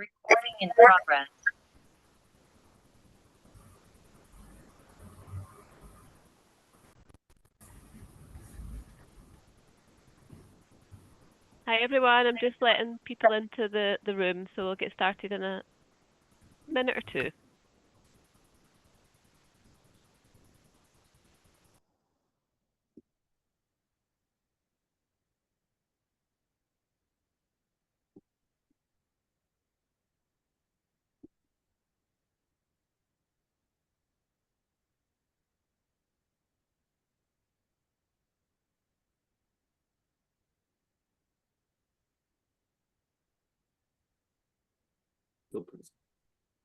Recording in progress. Hi everyone, I'm just letting people into the room, so we'll get started in a minute or two.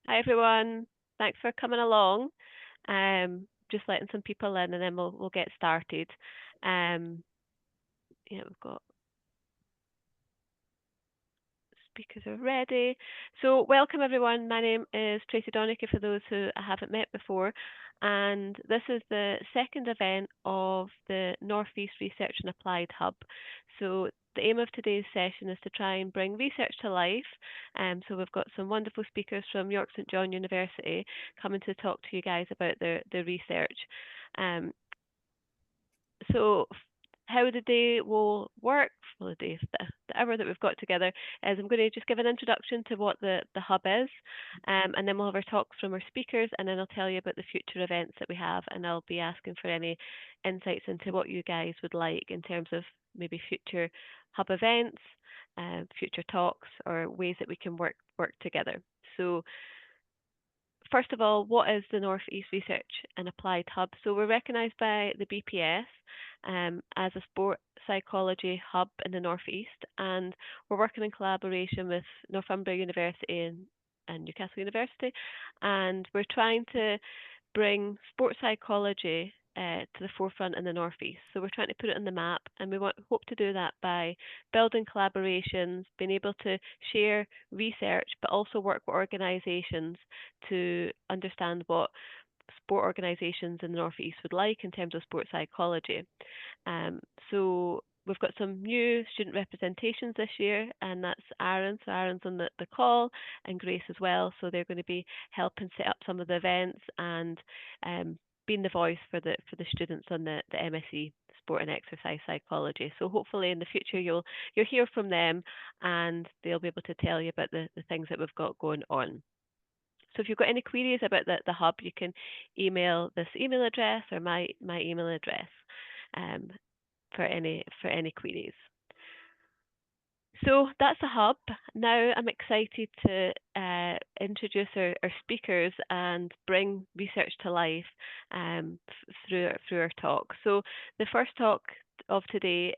Hi everyone, thanks for coming along. Just letting some people in, and then we'll get started. Yeah, we've got speakers are ready. So welcome everyone. My name is Tracy Donica for those who I haven't met before, and this is the second event of the Northeast Research and Applied Hub. So the aim of today's session is to try and bring research to life. So we've got some wonderful speakers from York St John University coming to talk to you guys about their research. So how the day will work, well, the hour that we've got together, is I'm going to just give an introduction to what the hub is, and then we'll have our talks from our speakers, and then I'll tell you about the future events that we have, and I'll be asking for any insights into what you guys would like in terms of maybe future hub events, future talks, or ways that we can work together. So first of all, what is the Northeast Research and Applied Hub? So we're recognised by the BPS as a sport psychology hub in the Northeast, and we're working in collaboration with Northumbria University and Newcastle University, and we're trying to bring sports psychology to the forefront in the Northeast. So we're trying to put it on the map, and we hope to do that by building collaborations, being able to share research, but also work with organisations to understand what sport organisations in the Northeast would like in terms of sports psychology. So we've got some new student representations this year, and that's Aaron. So Aaron's on the call, and Grace as well. So they're going to be helping set up some of the events and being the voice for the students on the MSc Sport and Exercise Psychology. So hopefully in the future you'll hear from them, and they'll be able to tell you about the things that we've got going on. So if you've got any queries about the hub, you can email this email address or my email address for any queries. So that's the hub. Now I'm excited to introduce our speakers and bring research to life through our talk. So the first talk of today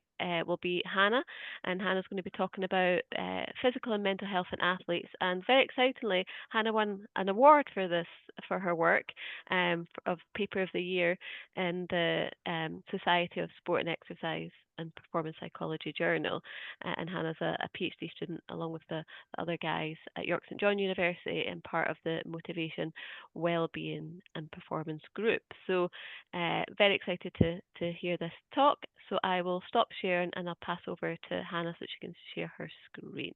will be Hannah, and Hannah's going to be talking about physical and mental health in athletes. And very excitingly, Hannah won an award for her work of Paper of the Year in the Society of Sport and Exercise and Performance Psychology Journal. And Hannah's a PhD student along with the other guys at York St John University and part of the Motivation, Wellbeing and Performance group. So very excited to hear this talk. So I will stop sharing and I'll pass over to Hannah so she can share her screen.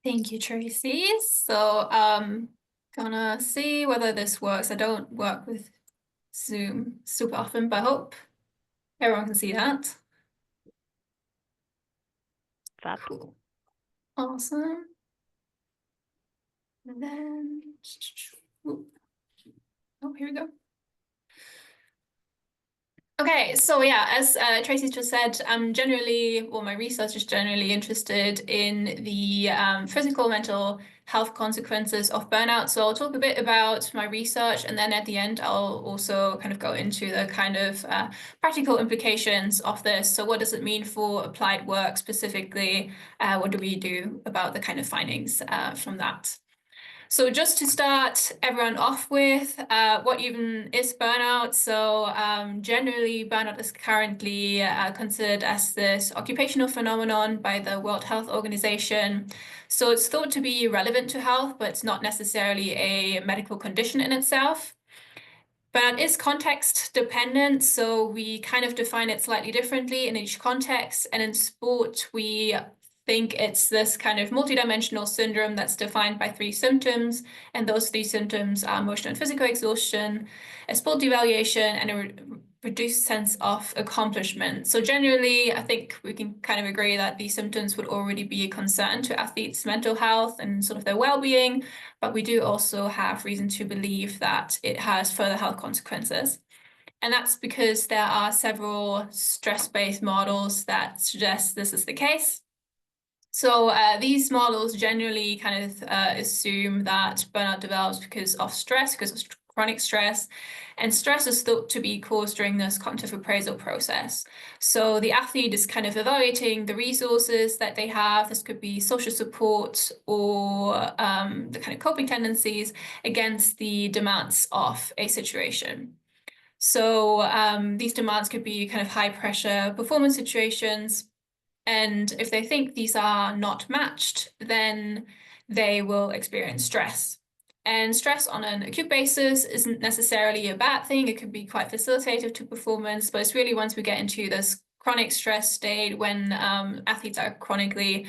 Thank you, Tracy. So gonna see whether this works. I don't work with Zoom super often, but I hope everyone can see that. Fab. Cool. Awesome. And then, oh, here we go. Okay, so yeah, as Tracy just said, my research is generally interested in the physical, mental health consequences of burnout. So I'll talk a bit about my research, and then at the end, I'll also kind of go into the kind of practical implications of this. So what does it mean for applied work specifically? What do we do about the kind of findings from that? So just to start everyone off with, what even is burnout? So generally, burnout is currently considered as this occupational phenomenon by the World Health Organization. So it's thought to be relevant to health, but it's not necessarily a medical condition in itself. But it is context dependent, so we kind of define it slightly differently in each context. And in sport, we think it's this kind of multidimensional syndrome that's defined by 3 symptoms, and those 3 symptoms are emotional and physical exhaustion, a sport devaluation, and a reduced sense of accomplishment. So generally, I think we can kind of agree that these symptoms would already be a concern to athletes' mental health and sort of their well-being, but we do also have reason to believe that it has further health consequences. And that's because there are several stress-based models that suggest this is the case. So these models generally kind of assume that burnout develops because of stress, because of chronic stress, and stress is thought to be caused during this cognitive appraisal process. So the athlete is kind of evaluating the resources that they have. This could be social support or the kind of coping tendencies against the demands of a situation. So these demands could be kind of high pressure performance situations. And if they think these are not matched, then they will experience stress. And stress on an acute basis isn't necessarily a bad thing. It could be quite facilitative to performance, but it's really once we get into this chronic stress state when athletes are chronically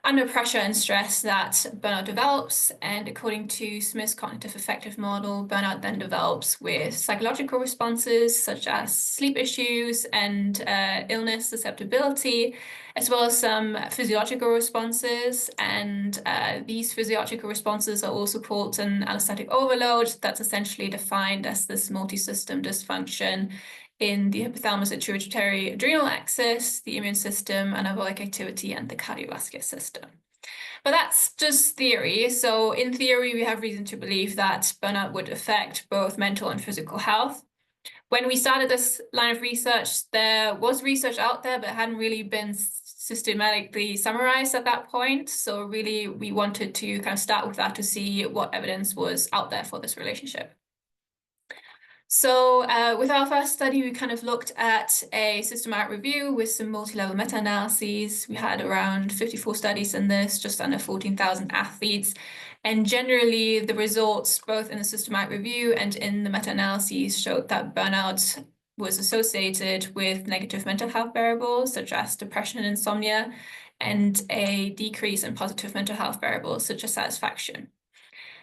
under pressure and stress that burnout develops. And according to Smith's cognitive affective model, burnout then develops with psychological responses such as sleep issues and illness susceptibility, as well as some physiological responses. And these physiological responses are also called an allostatic overload. That's essentially defined as this multi-system dysfunction in the hypothalamus pituitary adrenal axis, the immune system, anabolic activity, and the cardiovascular system. But that's just theory. So in theory, we have reason to believe that burnout would affect both mental and physical health. When we started this line of research, there was research out there, but it hadn't really been systematically summarized at that point. So really, we wanted to kind of start with that to see what evidence was out there for this relationship. So with our first study, we kind of looked at a systematic review with some multi-level meta-analyses. We had around 54 studies in this, just under 14,000 athletes. And generally, the results, both in the systematic review and in the meta-analyses, showed that burnout was associated with negative mental health variables, such as depression and insomnia, and a decrease in positive mental health variables, such as satisfaction.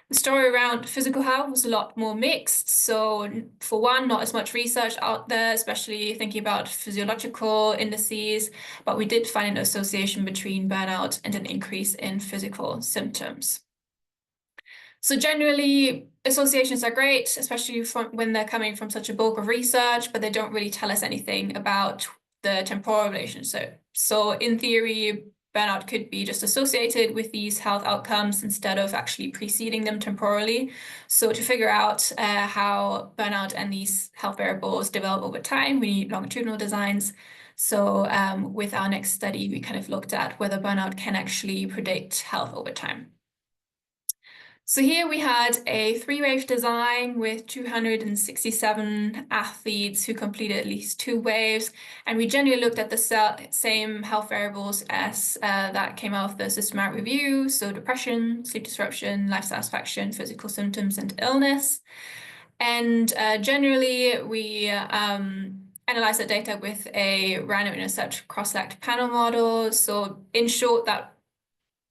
The story around physical health was a lot more mixed. So for one, not as much research out there, especially thinking about physiological indices, but we did find an association between burnout and an increase in physical symptoms. So generally, associations are great, especially when they're coming from such a bulk of research, but they don't really tell us anything about the temporal relationship. So in theory, burnout could be just associated with these health outcomes instead of actually preceding them temporally. So to figure out how burnout and these health variables develop over time, we need longitudinal designs. So with our next study, we kind of looked at whether burnout can actually predict health over time. So here we had a 3-wave design with 267 athletes who completed at least 2 waves. And we generally looked at the same health variables as that came out of the systematic review. So depression, sleep disruption, life satisfaction, physical symptoms, and illness. And generally, we analyzed the data with a random intercept cross-select panel model. So in short, that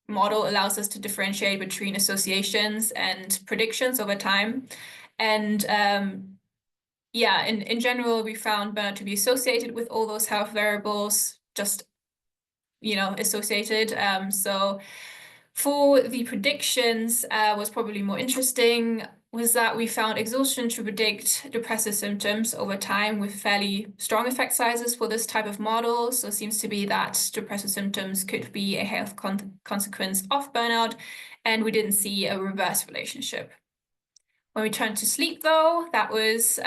model allows us to differentiate between associations and predictions over time. And yeah, in general, we found burnout to be associated with all those health variables, just, associated. So for the predictions, what's probably more interesting was that we found exhaustion to predict depressive symptoms over time with fairly strong effect sizes for this type of model. So it seems to be that depressive symptoms could be a health consequence of burnout, and we didn't see a reverse relationship. When we turned to sleep, though, that was,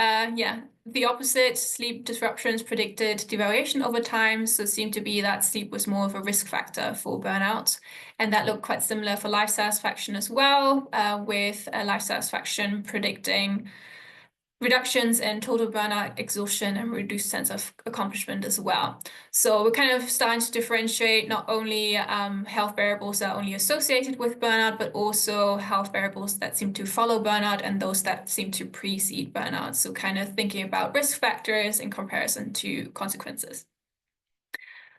the opposite. Sleep disruptions predicted devaluation over time, so it seemed to be that sleep was more of a risk factor for burnout. And that looked quite similar for life satisfaction as well, with life satisfaction predicting reductions in total burnout, exhaustion, and reduced sense of accomplishment as well. So we're kind of starting to differentiate not only health variables that are only associated with burnout, but also health variables that seem to follow burnout and those that seem to precede burnout. So kind of thinking about risk factors in comparison to consequences.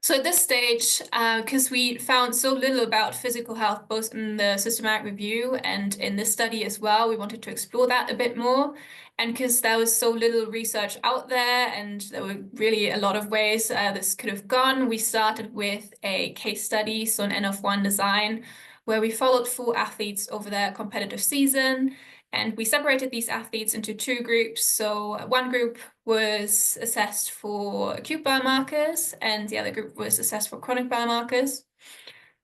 So at this stage, because we found so little about physical health, both in the systematic review and in this study as well, we wanted to explore that a bit more. And because there was so little research out there, and there were really a lot of ways this could have gone, we started with a case study, so an N of 1 design, where we followed 4 athletes over their competitive season. And we separated these athletes into 2 groups. So one group was assessed for acute biomarkers, and the other group was assessed for chronic biomarkers.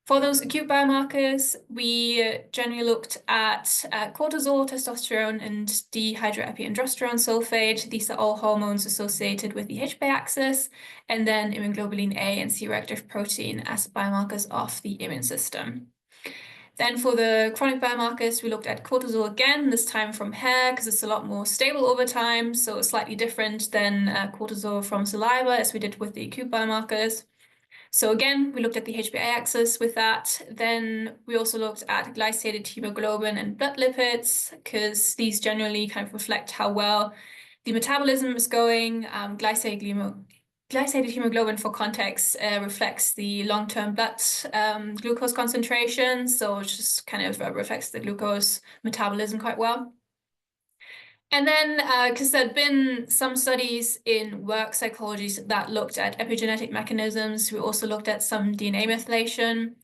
For those acute biomarkers, we generally looked at cortisol, testosterone, and dehydroepiandrosterone sulfate. These are all hormones associated with the HPA axis, and then immunoglobulin A and C-reactive protein as biomarkers of the immune system. Then for the chronic biomarkers, we looked at cortisol again, this time from hair, because it's a lot more stable over time, so it's slightly different than cortisol from saliva, as we did with the acute biomarkers. So again, we looked at the HbA axis with that. Then we also looked at glycated hemoglobin and blood lipids, because these generally kind of reflect how well the metabolism is going. Glycated hemoglobin, for context, reflects the long-term blood glucose concentration, so it just kind of reflects the glucose metabolism quite well. And then, because there'd been some studies in work psychology that looked at epigenetic mechanisms, we also looked at some DNA methylation.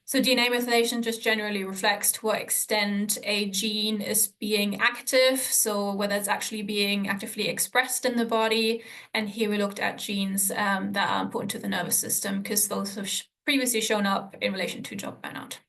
So DNA methylation just generally reflects to what extent a gene is being active, so whether it's actually being actively expressed in the body. And here we looked at genes that are important to the nervous system, because those have previously shown up in relation to job burnout.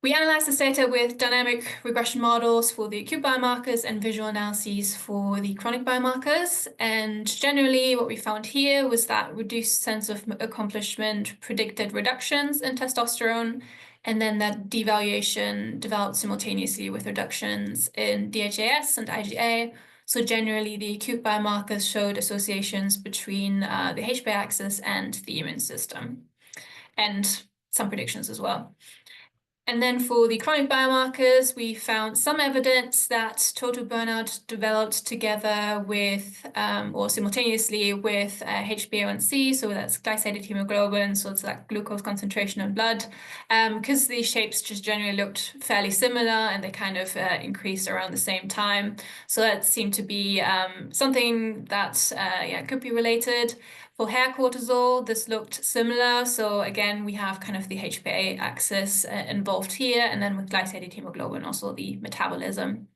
We analyzed this data with dynamic regression models for the acute biomarkers and visual analyses for the chronic biomarkers. And generally, what we found here was that reduced sense of accomplishment predicted reductions in testosterone, and then that devaluation developed simultaneously with reductions in DHAS and IgA. So generally, the acute biomarkers showed associations between the HbA axis and the immune system, and some predictions as well. And then for the chronic biomarkers, we found some evidence that total burnout developed together with, or simultaneously with HbA1c, so that's glycated hemoglobin, so it's that glucose concentration in blood, because these shapes just generally looked fairly similar and they kind of increased around the same time. So that seemed to be something that could be related. For hair cortisol, this looked similar. So again, we have kind of the HPA axis involved here, and then with glycated hemoglobin, also the metabolism.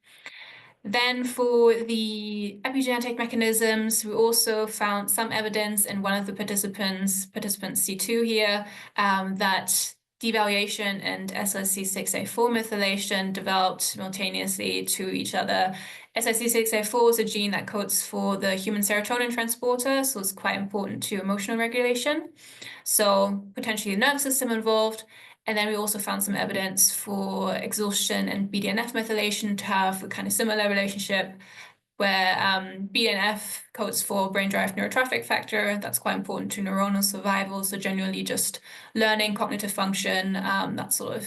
Then for the epigenetic mechanisms, we also found some evidence in one of the participants, participant C2 here, that devaluation and SLC6A4 methylation developed simultaneously to each other. SLC6A4 is a gene that codes for the human serotonin transporter, so it's quite important to emotional regulation. So potentially the nervous system involved. And then we also found some evidence for exhaustion and BDNF methylation to have a kind of similar relationship, where BDNF codes for brain-derived neurotrophic factor. That's quite important to neuronal survival, so generally just learning, cognitive function, that sort of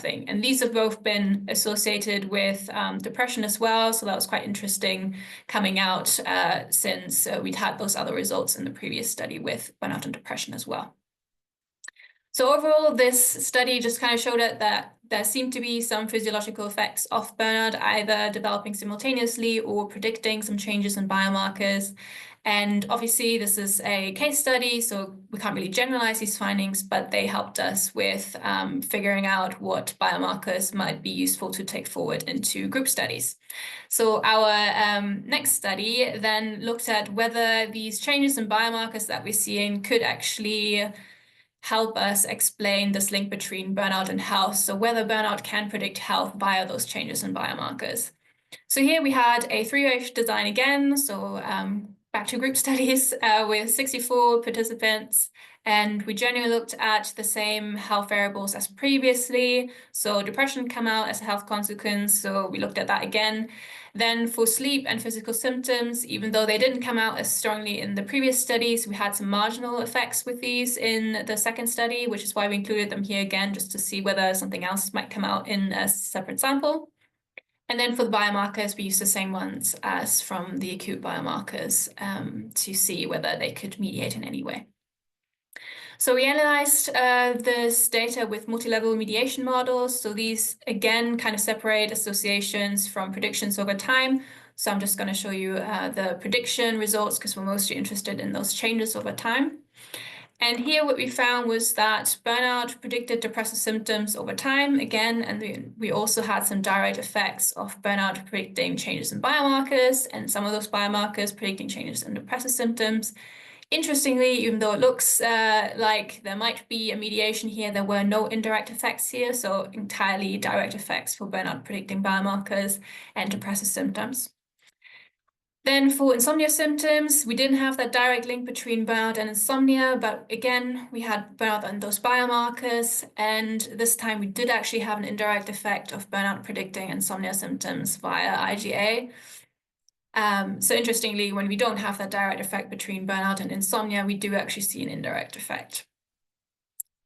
thing. And these have both been associated with depression as well, so that was quite interesting coming out since we'd had those other results in the previous study with burnout and depression as well. So overall, this study just kind of showed it that there seemed to be some physiological effects of burnout, either developing simultaneously or predicting some changes in biomarkers. And obviously, this is a case study, so we can't really generalize these findings, but they helped us with figuring out what biomarkers might be useful to take forward into group studies. So our next study then looked at whether these changes in biomarkers that we're seeing could actually help us explain this link between burnout and health, so whether burnout can predict health via those changes in biomarkers. So here we had a 3-wave design again, so back to group studies with 64 participants, and we generally looked at the same health variables as previously. So depression came out as a health consequence, so we looked at that again. Then for sleep and physical symptoms, even though they didn't come out as strongly in the previous studies, we had some marginal effects with these in the second study, which is why we included them here again, just to see whether something else might come out in a separate sample. And then for the biomarkers, we used the same ones as from the acute biomarkers to see whether they could mediate in any way. So we analyzed this data with multi-level mediation models. So these, again, kind of separate associations from predictions over time. So I'm just going to show you the prediction results because we're mostly interested in those changes over time. And here what we found was that burnout predicted depressive symptoms over time again, and we also had some direct effects of burnout predicting changes in biomarkers and some of those biomarkers predicting changes in depressive symptoms. Interestingly, even though it looks like there might be a mediation here, there were no indirect effects here, so entirely direct effects for burnout predicting biomarkers and depressive symptoms. Then for insomnia symptoms, we didn't have that direct link between burnout and insomnia, but again, we had burnout and those biomarkers, and this time we did actually have an indirect effect of burnout predicting insomnia symptoms via IGA. So interestingly, when we don't have that direct effect between burnout and insomnia, we do actually see an indirect effect.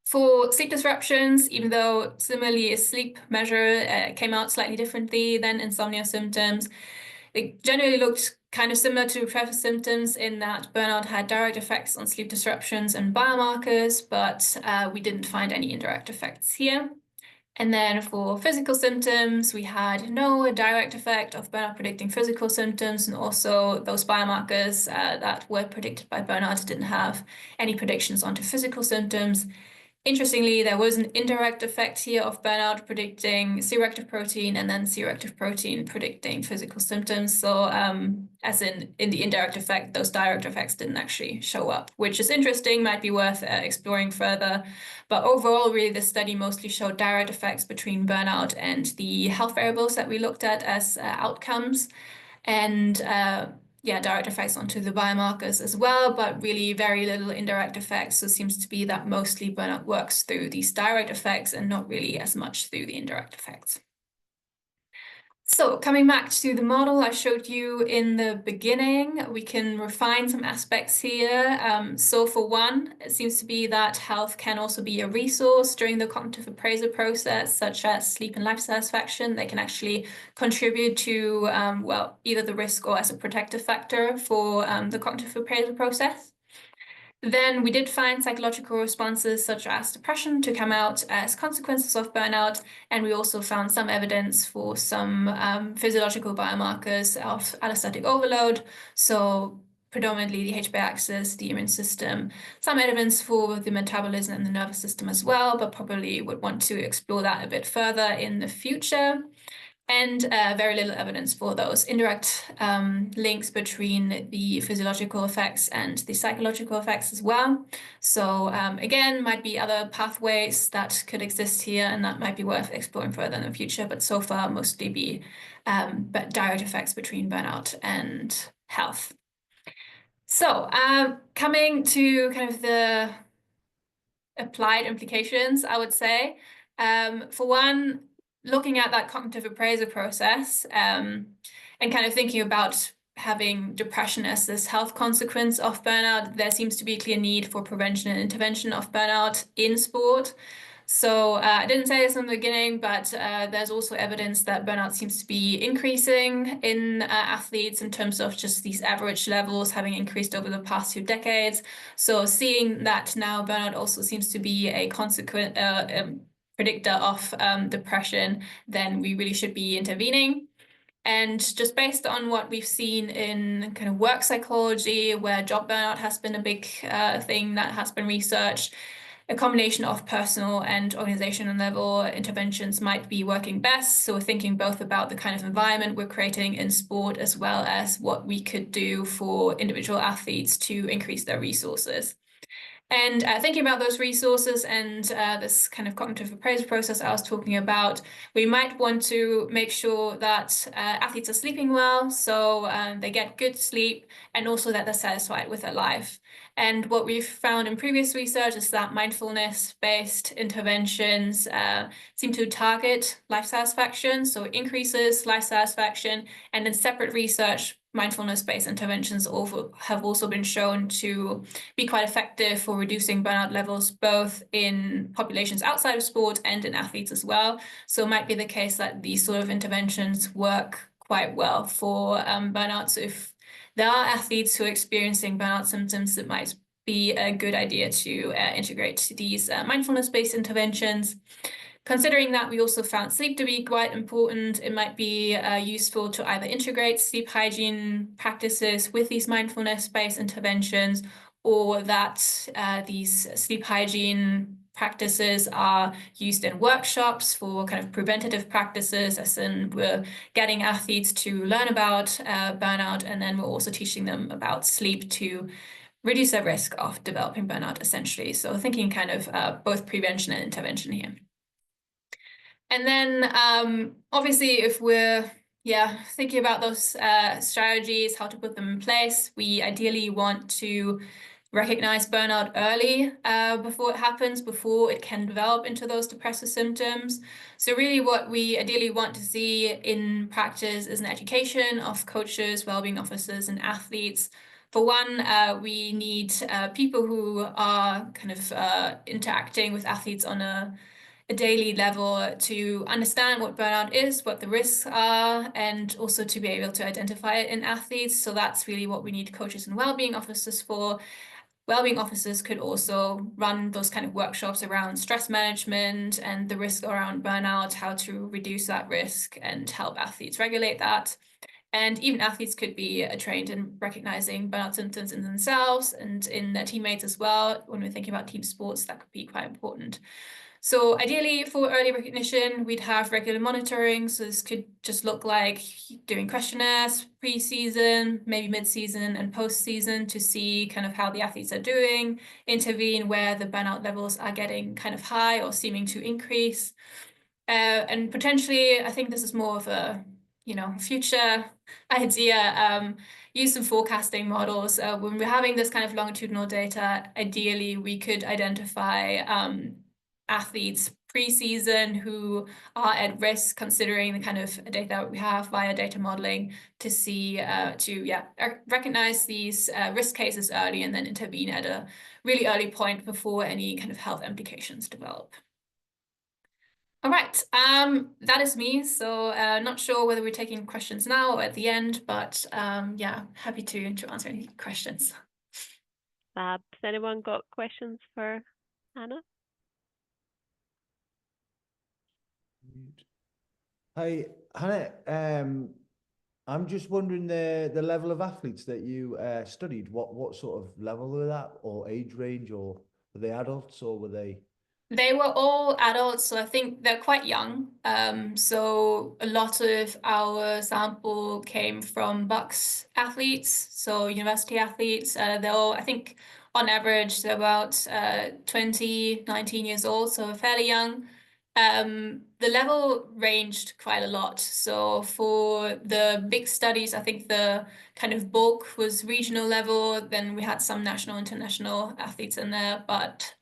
For sleep disruptions, even though similarly a sleep measure came out slightly differently than insomnia symptoms, it generally looked kind of similar to depressive symptoms in that burnout had direct effects on sleep disruptions and biomarkers, but we didn't find any indirect effects here. And then for physical symptoms, we had no direct effect of burnout predicting physical symptoms, and also those biomarkers that were predicted by burnout didn't have any predictions onto physical symptoms. Interestingly, there was an indirect effect here of burnout predicting C-reactive protein and then C-reactive protein predicting physical symptoms. So as in the indirect effect, those direct effects didn't actually show up, which is interesting, might be worth exploring further. But overall, really, this study mostly showed direct effects between burnout and the health variables that we looked at as outcomes. And yeah, direct effects onto the biomarkers as well, but really very little indirect effects. So it seems to be that mostly burnout works through these direct effects and not really as much through the indirect effects. So coming back to the model I showed you in the beginning, we can refine some aspects here. So for one, it seems to be that health can also be a resource during the cognitive appraisal process, such as sleep and life satisfaction. They can actually contribute to, well, either the risk or as a protective factor for the cognitive appraisal process. Then we did find psychological responses such as depression to come out as consequences of burnout, and we also found some evidence for some physiological biomarkers of allostatic overload, so predominantly the HPA axis, the immune system, some evidence for the metabolism and the nervous system as well, but probably would want to explore that a bit further in the future. And very little evidence for those indirect links between the physiological effects and the psychological effects as well. So again, might be other pathways that could exist here, and that might be worth exploring further in the future, but so far mostly be but direct effects between burnout and health. So coming to kind of the applied implications, I would say. For one, looking at that cognitive appraisal process and kind of thinking about having depression as this health consequence of burnout, there seems to be a clear need for prevention and intervention of burnout in sport. So I didn't say this in the beginning, but there's also evidence that burnout seems to be increasing in athletes in terms of just these average levels having increased over the past 2 decades. So seeing that now burnout also seems to be a consequent predictor of depression, then we really should be intervening. And just based on what we've seen in kind of work psychology, where job burnout has been a big thing that has been researched, a combination of personal and organizational level interventions might be working best. So we're thinking both about the kind of environment we're creating in sport, as well as what we could do for individual athletes to increase their resources. And thinking about those resources and this kind of cognitive appraisal process I was talking about, we might want to make sure that athletes are sleeping well, so they get good sleep, and also that they're satisfied with their life. And what we've found in previous research is that mindfulness-based interventions seem to target life satisfaction, so it increases life satisfaction. And in separate research, mindfulness-based interventions have also been shown to be quite effective for reducing burnout levels, both in populations outside of sport and in athletes as well. So it might be the case that these sort of interventions work quite well for burnout. So if there are athletes who are experiencing burnout symptoms, it might be a good idea to integrate these mindfulness-based interventions. Considering that we also found sleep to be quite important, it might be useful to either integrate sleep hygiene practices with these mindfulness-based interventions, or that these sleep hygiene practices are used in workshops for kind of preventative practices, as in we're getting athletes to learn about burnout, and then we're also teaching them about sleep to reduce their risk of developing burnout, essentially. So thinking kind of both prevention and intervention here. And then obviously, if we're thinking about those strategies, how to put them in place, we ideally want to recognize burnout early before it happens, before it can develop into those depressive symptoms. So really what we ideally want to see in practice is an education of coaches, wellbeing officers, and athletes. For one, we need people who are kind of interacting with athletes on a daily level to understand what burnout is, what the risks are, and also to be able to identify it in athletes. So that's really what we need coaches and wellbeing officers for. Wellbeing officers could also run those kind of workshops around stress management and the risk around burnout, how to reduce that risk and help athletes regulate that. And even athletes could be trained in recognizing burnout symptoms in themselves and in their teammates as well. When we're thinking about team sports, that could be quite important. So ideally for early recognition, we'd have regular monitoring. So this could just look like doing questionnaires pre-season, maybe mid-season and post-season to see kind of how the athletes are doing, intervene where the burnout levels are getting kind of high or seeming to increase. And potentially, I think this is more of a future idea, use some forecasting models. When we're having this kind of longitudinal data, ideally we could identify athletes pre-season who are at risk, considering the kind of data we have via data modeling to see recognize these risk cases early and then intervene at a really early point before any kind of health implications develop. All right, that is me. So not sure whether we're taking questions now or at the end, but happy to answer any questions. Fab. Has anyone got questions for Hannah? Hi, Hannah. I'm just wondering the level of athletes that you studied. What sort of level were that, or age range, or were they adults or were they? They were all adults, so I think they're quite young. So a lot of our sample came from BUCS athletes, so university athletes. They're all, I think, on average, they're about 20, 19 years old, so fairly young. The level ranged quite a lot. So for the big studies, I think the kind of bulk was regional level. Then we had some national, international athletes in there, but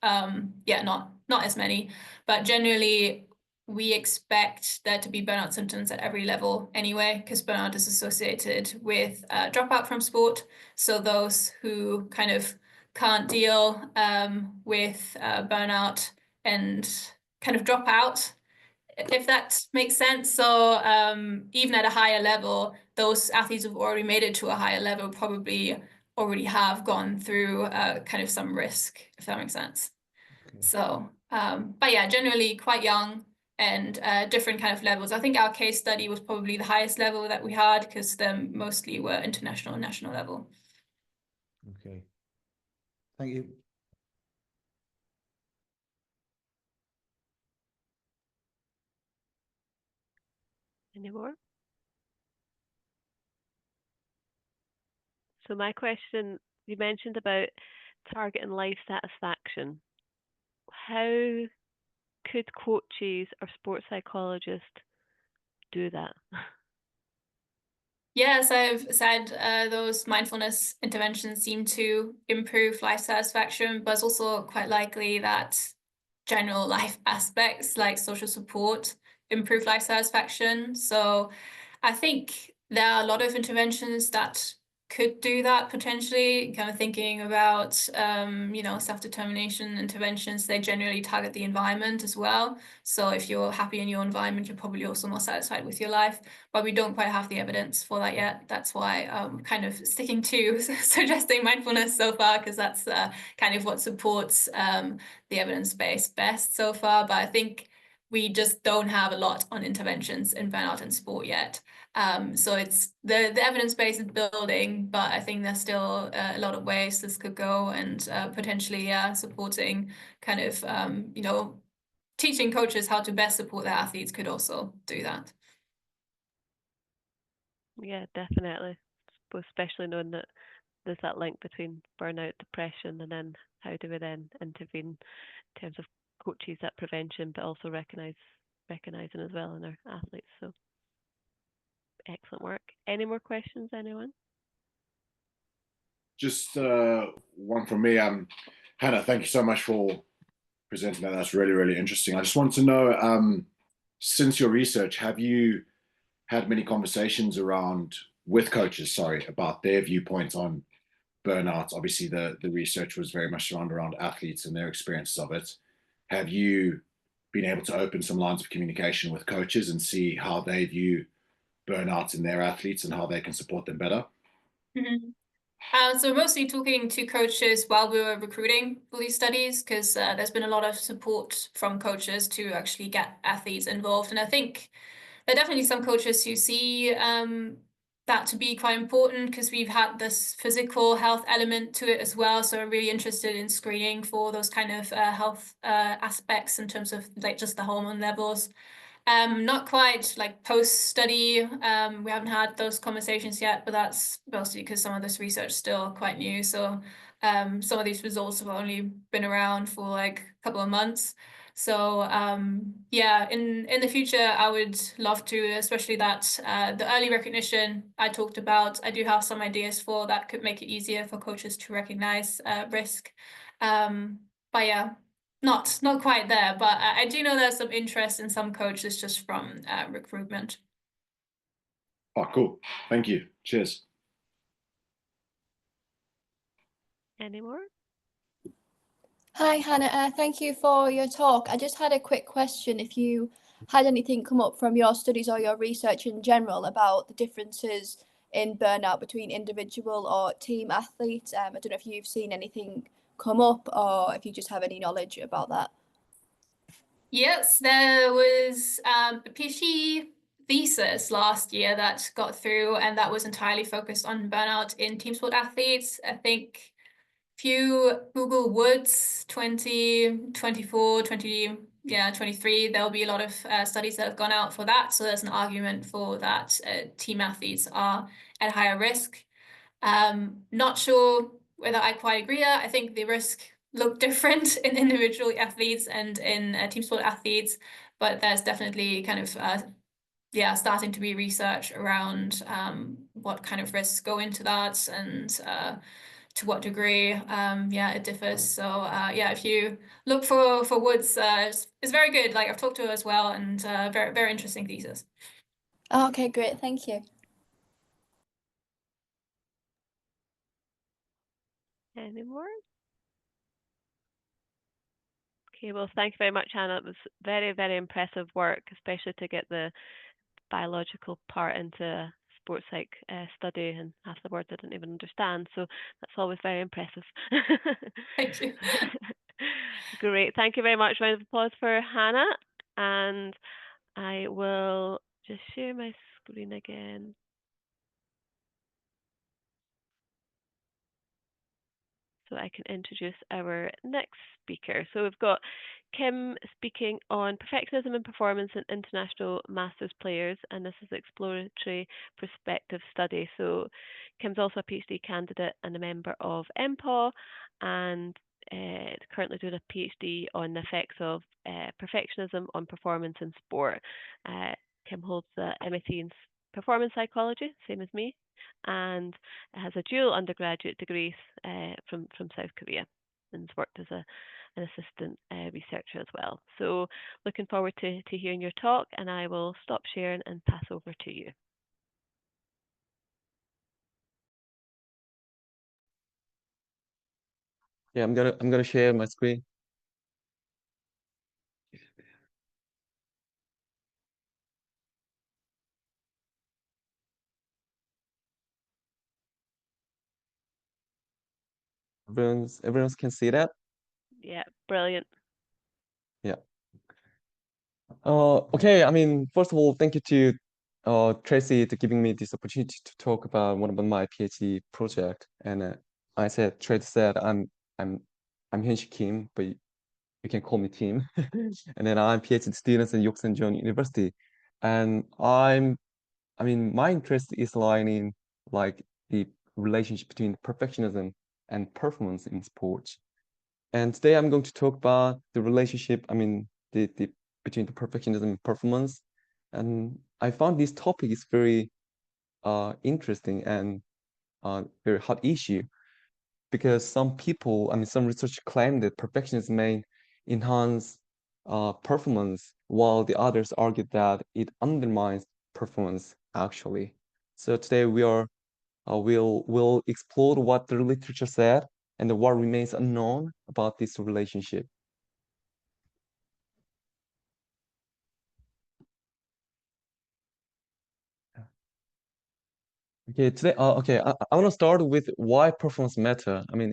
not as many. But generally, we expect there to be burnout symptoms at every level anyway, because burnout is associated with dropout from sport. So those who kind of can't deal with burnout and kind of drop out, if that makes sense. So even at a higher level, those athletes who've already made it to a higher level probably already have gone through kind of some risk, if that makes sense. Okay. So, but yeah, generally quite young and different kind of levels. I think our case study was probably the highest level that we had, because them mostly were international and national level. Okay. Thank you. Any more? So my question, you mentioned about target and life satisfaction. How could coaches or sports psychologists do that? Yes, I've said those mindfulness interventions seem to improve life satisfaction, but it's also quite likely that general life aspects like social support improve life satisfaction. So I think there are a lot of interventions that could do that potentially, kind of thinking about, self-determination interventions. They generally target the environment as well. So if you're happy in your environment, you're probably also more satisfied with your life. But we don't quite have the evidence for that yet. That's why I'm kind of sticking to suggesting mindfulness so far, because that's kind of what supports the evidence base best so far. But I think we just don't have a lot on interventions in burnout and sport yet. So it's the evidence base is building, but I think there's still a lot of ways this could go, and potentially supporting kind of teaching coaches how to best support their athletes could also do that. Yeah, definitely. Especially knowing that there's that link between burnout, depression, and then how do we then intervene in terms of coaches at prevention, but also recognizing as well in our athletes. So excellent work. Any more questions, anyone? Just one from me. Hannah, thank you so much for presenting that. That's really, really interesting. I just wanted to know, since your research, have you had many conversations with coaches, about their viewpoints on burnout? Obviously, the research was very much surrounded around athletes and their experiences of it. Have you been able to open some lines of communication with coaches and see how they view burnout in their athletes and how they can support them better? Mm-hmm. So mostly talking to coaches while we were recruiting for these studies, because there's been a lot of support from coaches to actually get athletes involved. And I think there are definitely some coaches who see that to be quite important, because we've had this physical health element to it as well. So we're really interested in screening for those kind of health aspects in terms of like just the hormone levels. Not quite like post-study. We haven't had those conversations yet, but that's mostly because some of this research is still quite new. So some of these results have only been around for like a couple of months. So yeah, in the future, I would love to, especially that the early recognition I talked about, I do have some ideas for that could make it easier for coaches to recognize risk. But yeah. Not quite there, but I do know there's some interest in some coaches just from recruitment. Oh, cool. Thank you. Cheers. Any more? Hi, Hannah. Thank you for your talk. I just had a quick question. If you had anything come up from your studies or your research in general about the differences in burnout between individual or team athletes. I don't know if you've seen anything come up or if you just have any knowledge about that. Yes, there was a PhD thesis last year that got through, and that was entirely focused on burnout in team sport athletes. I think if you Google Woods 2024, 23, there'll be a lot of studies that have gone out for that. So there's an argument for that team athletes are at higher risk. Not sure whether I quite agree. I think the risk look different in individual athletes and in team sport athletes, but there's definitely kind of starting to be research around what kind of risks go into that and to what degree it differs. So if you look for Woods, it's very good. Like I've talked to her as well, and very, very interesting thesis. Oh, okay, great, thank you. Any more? Okay, well, thank you very much, Hannah. It was very, very impressive work, especially to get the biological part into a sports psych study, and half the words I didn't even understand. So that's always very impressive. Thank you. Great. Thank you very much. Round of applause for Hannah. And I will just share my screen again. So I can introduce our next speaker. So we've got Kim speaking on perfectionism and performance in international masters players, and this is an exploratory prospective study. So Kim's also a PhD candidate and a member of MPAW, and currently doing a PhD on the effects of perfectionism on performance in sport. Kim holds the MSc in performance psychology, same as me, and has a dual undergraduate degree from South Korea, and has worked as an assistant researcher as well. So looking forward to hearing your talk, and I will stop sharing and pass over to you. Yeah, I'm gonna share my screen. Everyone can see that? Yeah, brilliant. Yeah. Okay, I mean, first of all, thank you to Tracy to giving me this opportunity to talk about one of my PhD project. And Tracy said I'm Hyunshik Kim, but you can call me Tim. And then I'm PhD student at Yoksan Jeon University. And I mean, my interest is lying in like the relationship between perfectionism and performance in sports. And today I'm going to talk about the relationship, I mean, the between the perfectionism and performance. And I found this topic is very interesting and very hot issue because some people, I mean, some research claim that perfectionism may enhance performance, while the others argue that it undermines performance actually. So today we'll explore what the literature said and what remains unknown about this relationship. Okay, today, I want to start with why performance matter. I mean,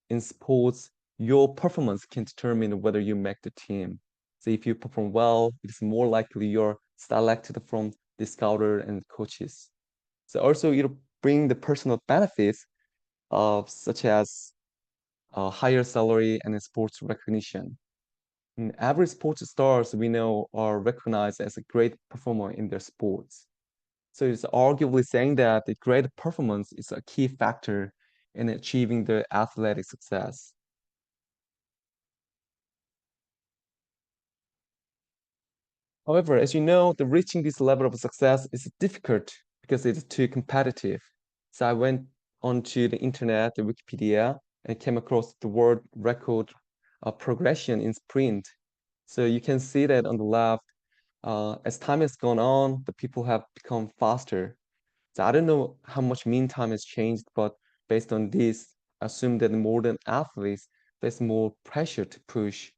in sports, your performance can determine whether you make the team. So if you perform well, it's more likely you're selected from the scouter and coaches. So also it'll bring the personal benefits of such as higher salary and sports recognition. And every sports stars we know are recognized as a great performer in their sports. So it's arguably saying that the great performance is a key factor in achieving the athletic success. However, as you know, the reaching this level of success is difficult because it's too competitive. So I went onto the internet, the Wikipedia, and came across the world record progression in sprint. So you can see that on the left, as time has gone on, the people have become faster. So I don't know how much mean time has changed, but based on this, assume that modern athletes face more pressure to push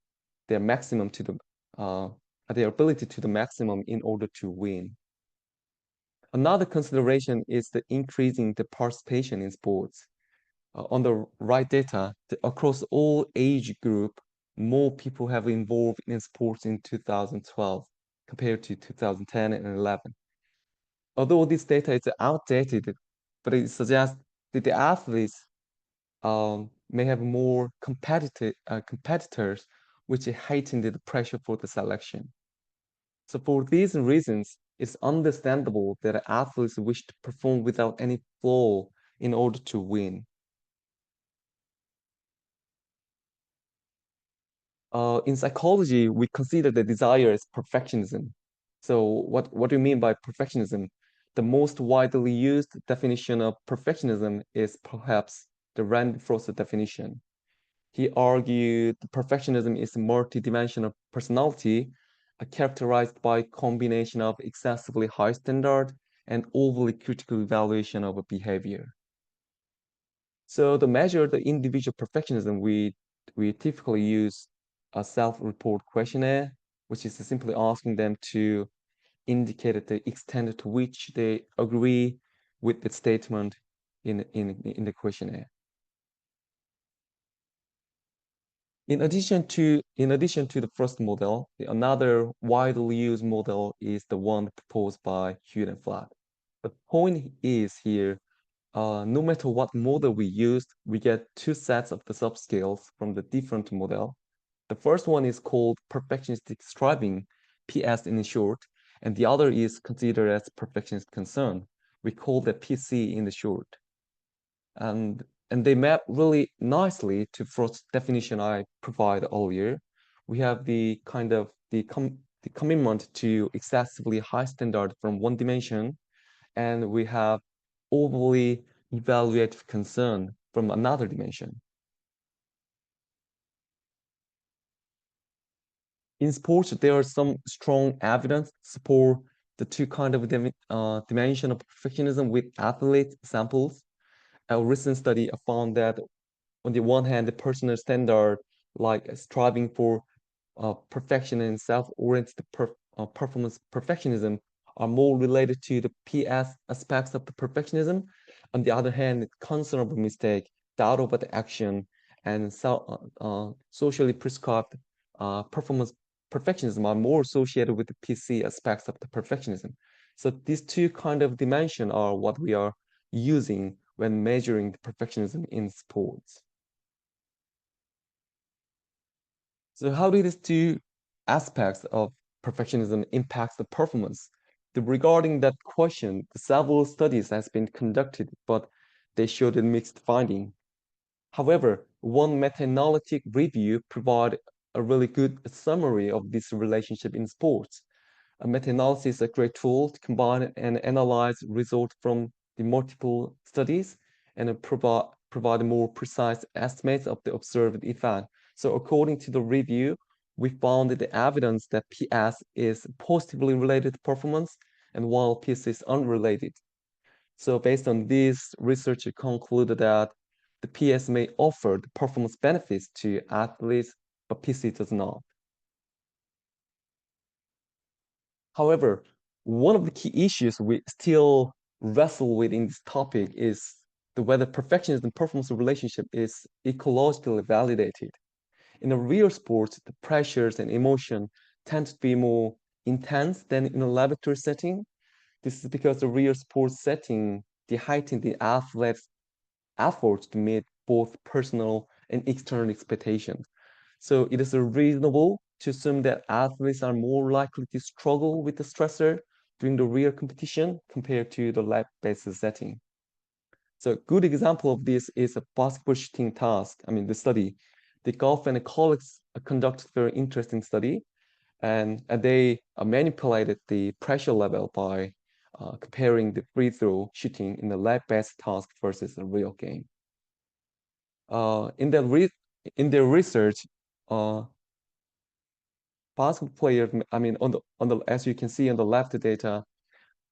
their maximum to uh, their ability to the maximum in order to win. Another consideration is the increasing the participation in sports. On the right data, across all age group, more people have involved in sports in 2012 compared to 2010 and 11. Although this data is outdated, but it suggests that the athletes may have more competitors, which heightened the pressure for the selection. So for these reasons, it's understandable that athletes wish to perform without any flaw in order to win. In psychology, we consider the desire as perfectionism. So what do you mean by perfectionism? The most widely used definition of perfectionism is perhaps the Rand Frost definition. He argued perfectionism is a multidimensional personality characterized by a combination of excessively high standard and overly critical evaluation of a behavior. So to measure the individual perfectionism, we typically use a self-report questionnaire, which is simply asking them to indicate the extent to which they agree with the statement in the questionnaire. In addition to the first model, another widely used model is the one proposed by Hewitt and Flatt. The point is here, no matter what model we used, we get two sets of the subscales from the different model. The first one is called perfectionistic striving, PS in short, and the other is considered as perfectionist concern. We call that PC in the short. And they map really nicely to first definition I provided earlier. We have the kind of the commitment to excessively high standard from one dimension, and we have overly evaluative concern from another dimension. In sports, there are some strong evidence to support the two kind of dimension of perfectionism with athlete samples. A recent study found that on the one hand, the personal standard, like striving for perfection and self-oriented performance perfectionism, are more related to the PS aspects of the perfectionism. On the other hand, concern of a mistake, doubt over the action, and socially prescribed performance perfectionism are more associated with the PC aspects of the perfectionism. So these two kind of dimensions are what we are using when measuring the perfectionism in sports. So how do these two aspects of perfectionism impact the performance? Regarding that question, several studies has been conducted, but they showed a mixed finding. However, one meta-analytic review provided a really good summary of this relationship in sports. A meta-analysis is a great tool to combine and analyze results from the multiple studies and provide more precise estimates of the observed effect. So according to the review, we found the evidence that PS is positively related to performance, and while PC is unrelated. So based on this, researchers concluded that the PS may offer the performance benefits to athletes, but PC does not. However, one of the key issues we still wrestle with in this topic is whether perfectionism and performance relationship is ecologically validated. In a real sport, the pressures and emotion tend to be more intense than in a laboratory setting. This is because the real sports setting, they heighten the athlete's efforts to meet both personal and external expectations. So it is reasonable to assume that athletes are more likely to struggle with the stressor during the real competition compared to the lab-based setting. So a good example of this is a basketball shooting task. I mean, the study. The Goff and colleagues conducted a very interesting study, and they manipulated the pressure level by comparing the free throw shooting in the lab-based task versus a real game. In their research, basketball player, I mean, on the as you can see on the left data,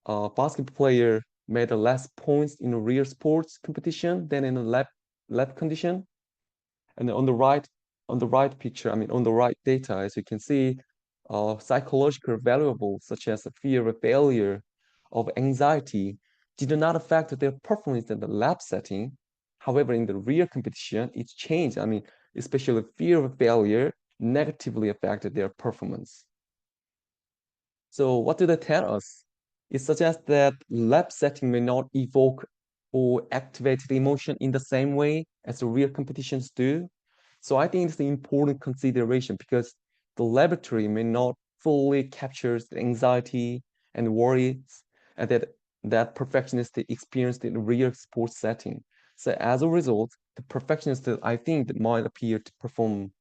basketball player made less points in a real sports competition than in a lab condition. And on the right picture, I mean, on the right data, as you can see, psychological variables such as a fear of failure, of anxiety, did not affect their performance in the lab setting. However, in the real competition, it changed. I mean, especially fear of failure negatively affected their performance. So what do they tell us? It suggests that lab setting may not evoke or activate the emotion in the same way as the real competitions do. So I think it's an important consideration because the laboratory may not fully capture the anxiety and worries and that perfectionists experienced in the real sports setting. So as a result, the perfectionists, I think, that might appear to perform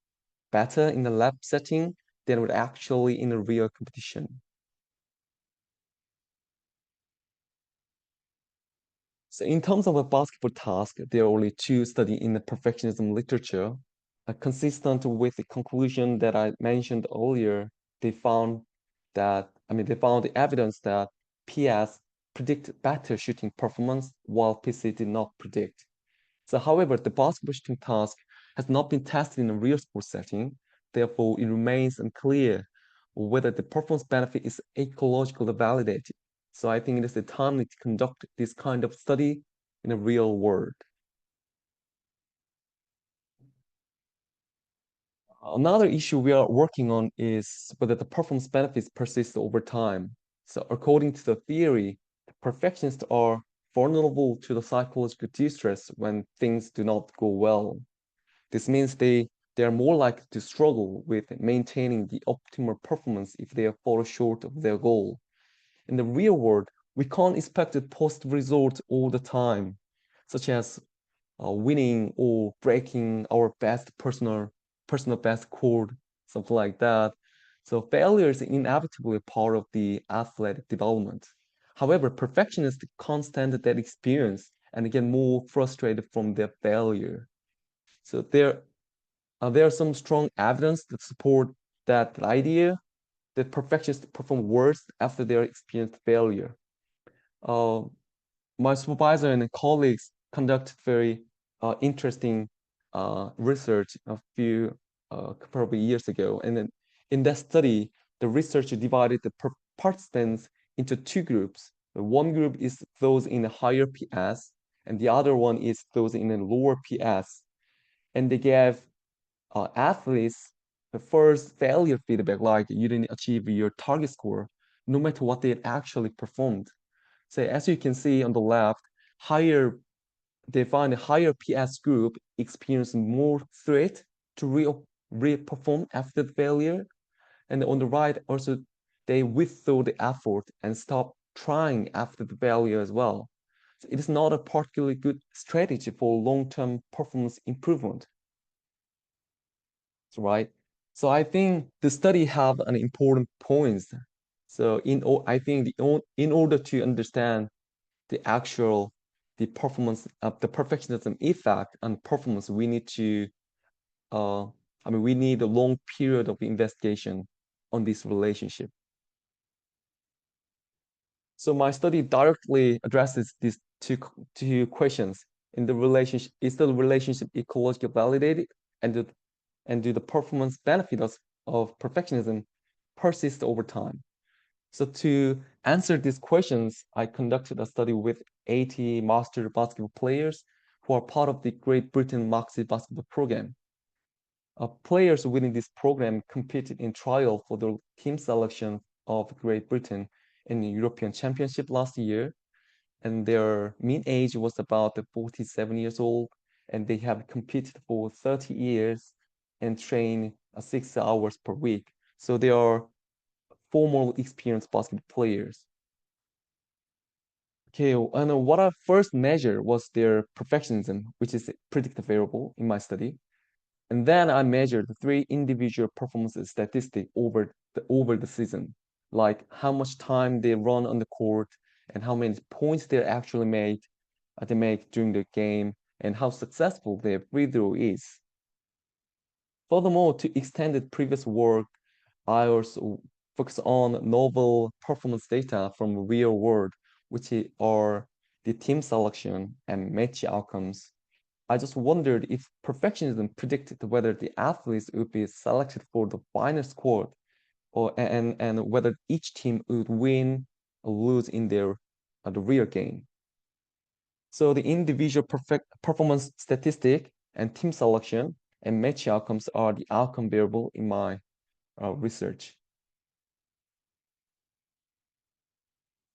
better in the lab setting than would actually in a real competition. So in terms of a basketball task, there are only two studies in the perfectionism literature. Consistent with the conclusion that I mentioned earlier, they found the evidence that PS predict better shooting performance while PC did not predict. So however, the basketball shooting task has not been tested in a real sports setting. Therefore, it remains unclear whether the performance benefit is ecologically validated. So I think it is the time to conduct this kind of study in the real world. Another issue we are working on is whether the performance benefits persist over time. So according to the theory, the perfectionists are vulnerable to the psychological distress when things do not go well. This means they are more likely to struggle with maintaining the optimal performance if they fall short of their goal. In the real world, we can't expect the positive results all the time, such as winning or breaking our best personal best chord, something like that. So failure is inevitably part of the athletic development. However, perfectionists can't stand that experience and get more frustrated from their failure. So there are some strong evidence that support that idea that perfectionists perform worse after their experienced failure. My supervisor and colleagues conducted very interesting research a few probably years ago, and then in that study, the researcher divided the participants into two groups. One group is those in a higher PS, and the other one is those in a lower PS. And they gave athletes the first failure feedback, like you didn't achieve your target score, no matter what they had actually performed. So as you can see on the left, they find a higher PS group experience more threat to re-perform after the failure. And on the right, also, they withdraw the effort and stop trying after the failure as well. So it is not a particularly good strategy for long-term performance improvement. Right? So I think the study have an important points. So I think in order to understand the performance of the perfectionism effect on performance, we need to we need a long period of investigation on this relationship. So my study directly addresses these two questions. In the relationship, is the relationship ecologically validated, and do the performance benefits of perfectionism persist over time? So to answer these questions, I conducted a study with 80 master basketball players who are part of the Great Britain Maxi basketball program. Players within this program competed in trial for the team selection of Great Britain in the European Championship last year, and their mean age was about 47 years old, and they have competed for 30 years and train 6 hours per week. So they are formal experienced basketball players. Okay, and what I first measured was their perfectionism, which is a predictive variable in my study. And then I measured the 3 individual performance statistics over the season, like how much time they run on the court and how many points they actually make during the game, and how successful their free throw is. Furthermore, to extend the previous work, I also focus on novel performance data from real world, which are the team selection and match outcomes. I just wondered if perfectionism predicted whether the athletes would be selected for the final squad, and whether each team would win or lose in the real game. So the individual performance statistic and team selection and match outcomes are the outcome variable in my research.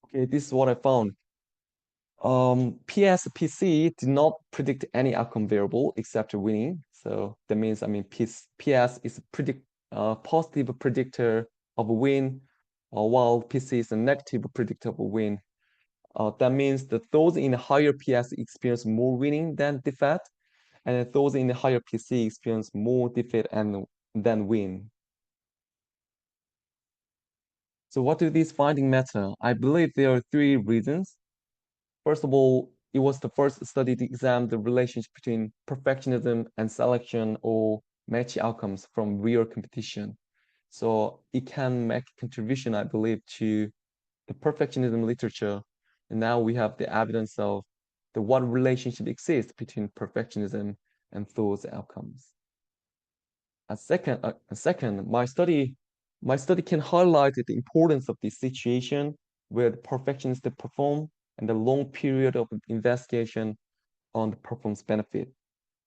Okay, this is what I found. PSPC did not predict any outcome variable except winning. So that means, PS is a positive predictor of a win, while PC is a negative predictor of a win. That means that those in higher PS experience more winning than defeat, and those in the higher PC experience more defeat and then win. So what do these findings matter? I believe there are 3 reasons. First of all, it was the first study to examine the relationship between perfectionism and selection or match outcomes from real competition. So it can make a contribution, I believe, to the perfectionism literature. And now we have the evidence of what relationship exists between perfectionism and those outcomes. Second, my study can highlight the importance of this situation where the perfectionists perform and the long period of investigation on the performance benefit.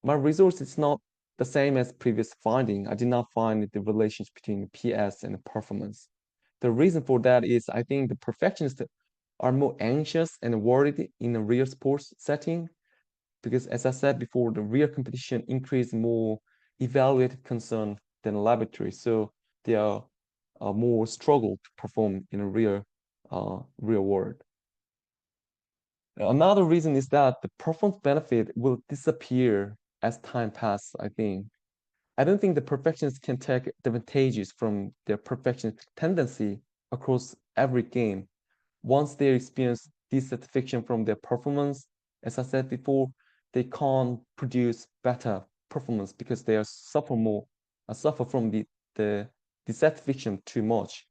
My results is not the same as previous finding. I did not find the relationship between the PS and the performance. The reason for that is I think the perfectionists are more anxious and worried in a real sports setting, because as I said before, the real competition increase more evaluated concern than laboratory. So they are more struggle to perform in a real world. Another reason is that the performance benefit will disappear as time passes, I think. I don't think the perfectionists can take advantages from their perfectionist tendency across every game. Once they experience dissatisfaction from their performance, as I said before, they can't produce better performance because they suffer from the dissatisfaction too much.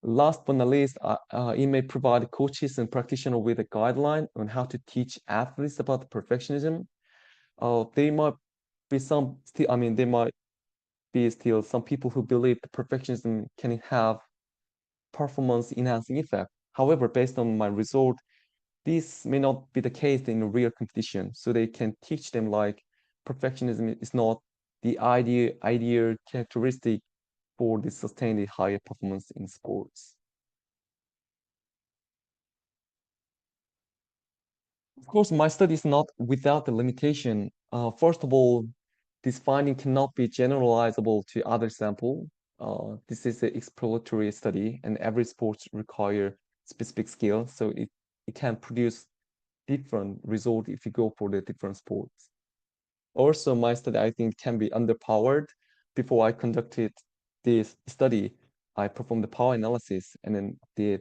Last but not least, it may provide coaches and practitioners with a guideline on how to teach athletes about perfectionism. There might be some still, I mean, there might be still some people who believe the perfectionism can have performance enhancing effect. However, based on my result, this may not be the case in a real competition. So they can teach them like perfectionism is not the ideal characteristic for the sustained higher performance in sports. Of course, my study is not without the limitation. First of all, this finding cannot be generalizable to other sample. This is an exploratory study, and every sport require specific skill, so it can produce different result if you go for the different sports. Also, my study, I think, can be underpowered. Before I conducted this study, I performed the power analysis, and then the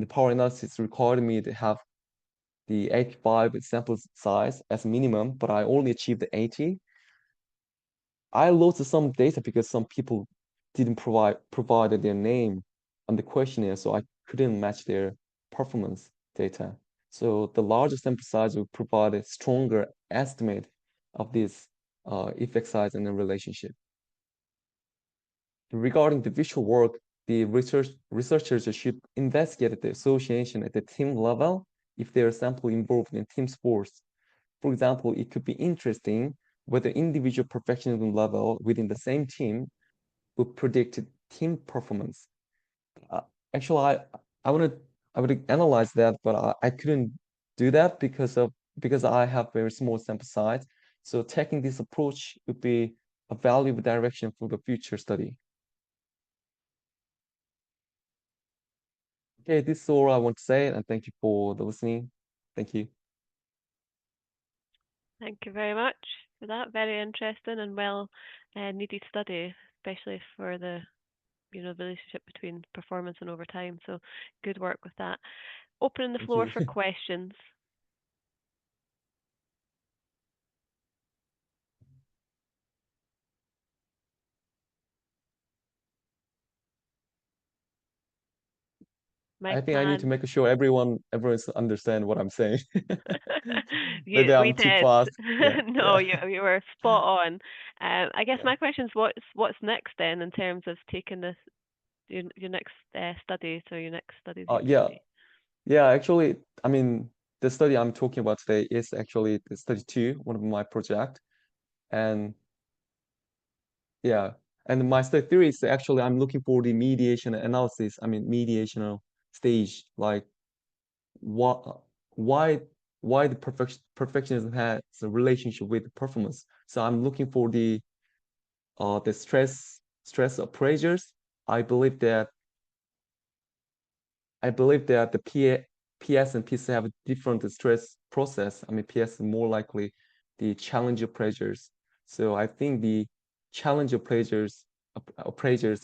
power analysis required me to have the 85 sample size as minimum, but I only achieved the 80. I lost some data because some people didn't provide their name on the questionnaire, so I couldn't match their performance data. So the larger sample size will provide a stronger estimate of this effect size and the relationship. Regarding the visual work, the researchers should investigate the association at the team level if their sample involved in team sports. For example, it could be interesting whether individual perfectionism level within the same team would predict team performance. Actually, I would analyze that, but I couldn't do that because I have very small sample size. So taking this approach would be a valuable direction for the future study. Okay, this is all I want to say, and thank you for the listening. Thank you. Thank you very much for that. Very interesting and well needed study, especially for the relationship between performance and over time. So good work with that. Opening the Thank floor you. for questions. I think I need to make sure everyone understand what I'm saying. Maybe We I'm too did. fast. Yeah, No, yeah. you were spot on. I guess Yeah. my question is what's next then in terms of taking this your next study, so your next studies you're Yeah. doing. Yeah, actually, I mean, the study I'm talking about today is actually the study 2, one of my project. And yeah, and my study theory is actually I'm looking for the mediation analysis, I mean, mediational stage, like what why the perfectionism has a relationship with performance. So I'm looking for the stress appraisers. I believe that the PS and PC have a different stress process. I mean, PS is more likely the challenge appraisers. So I think the challenge appraisers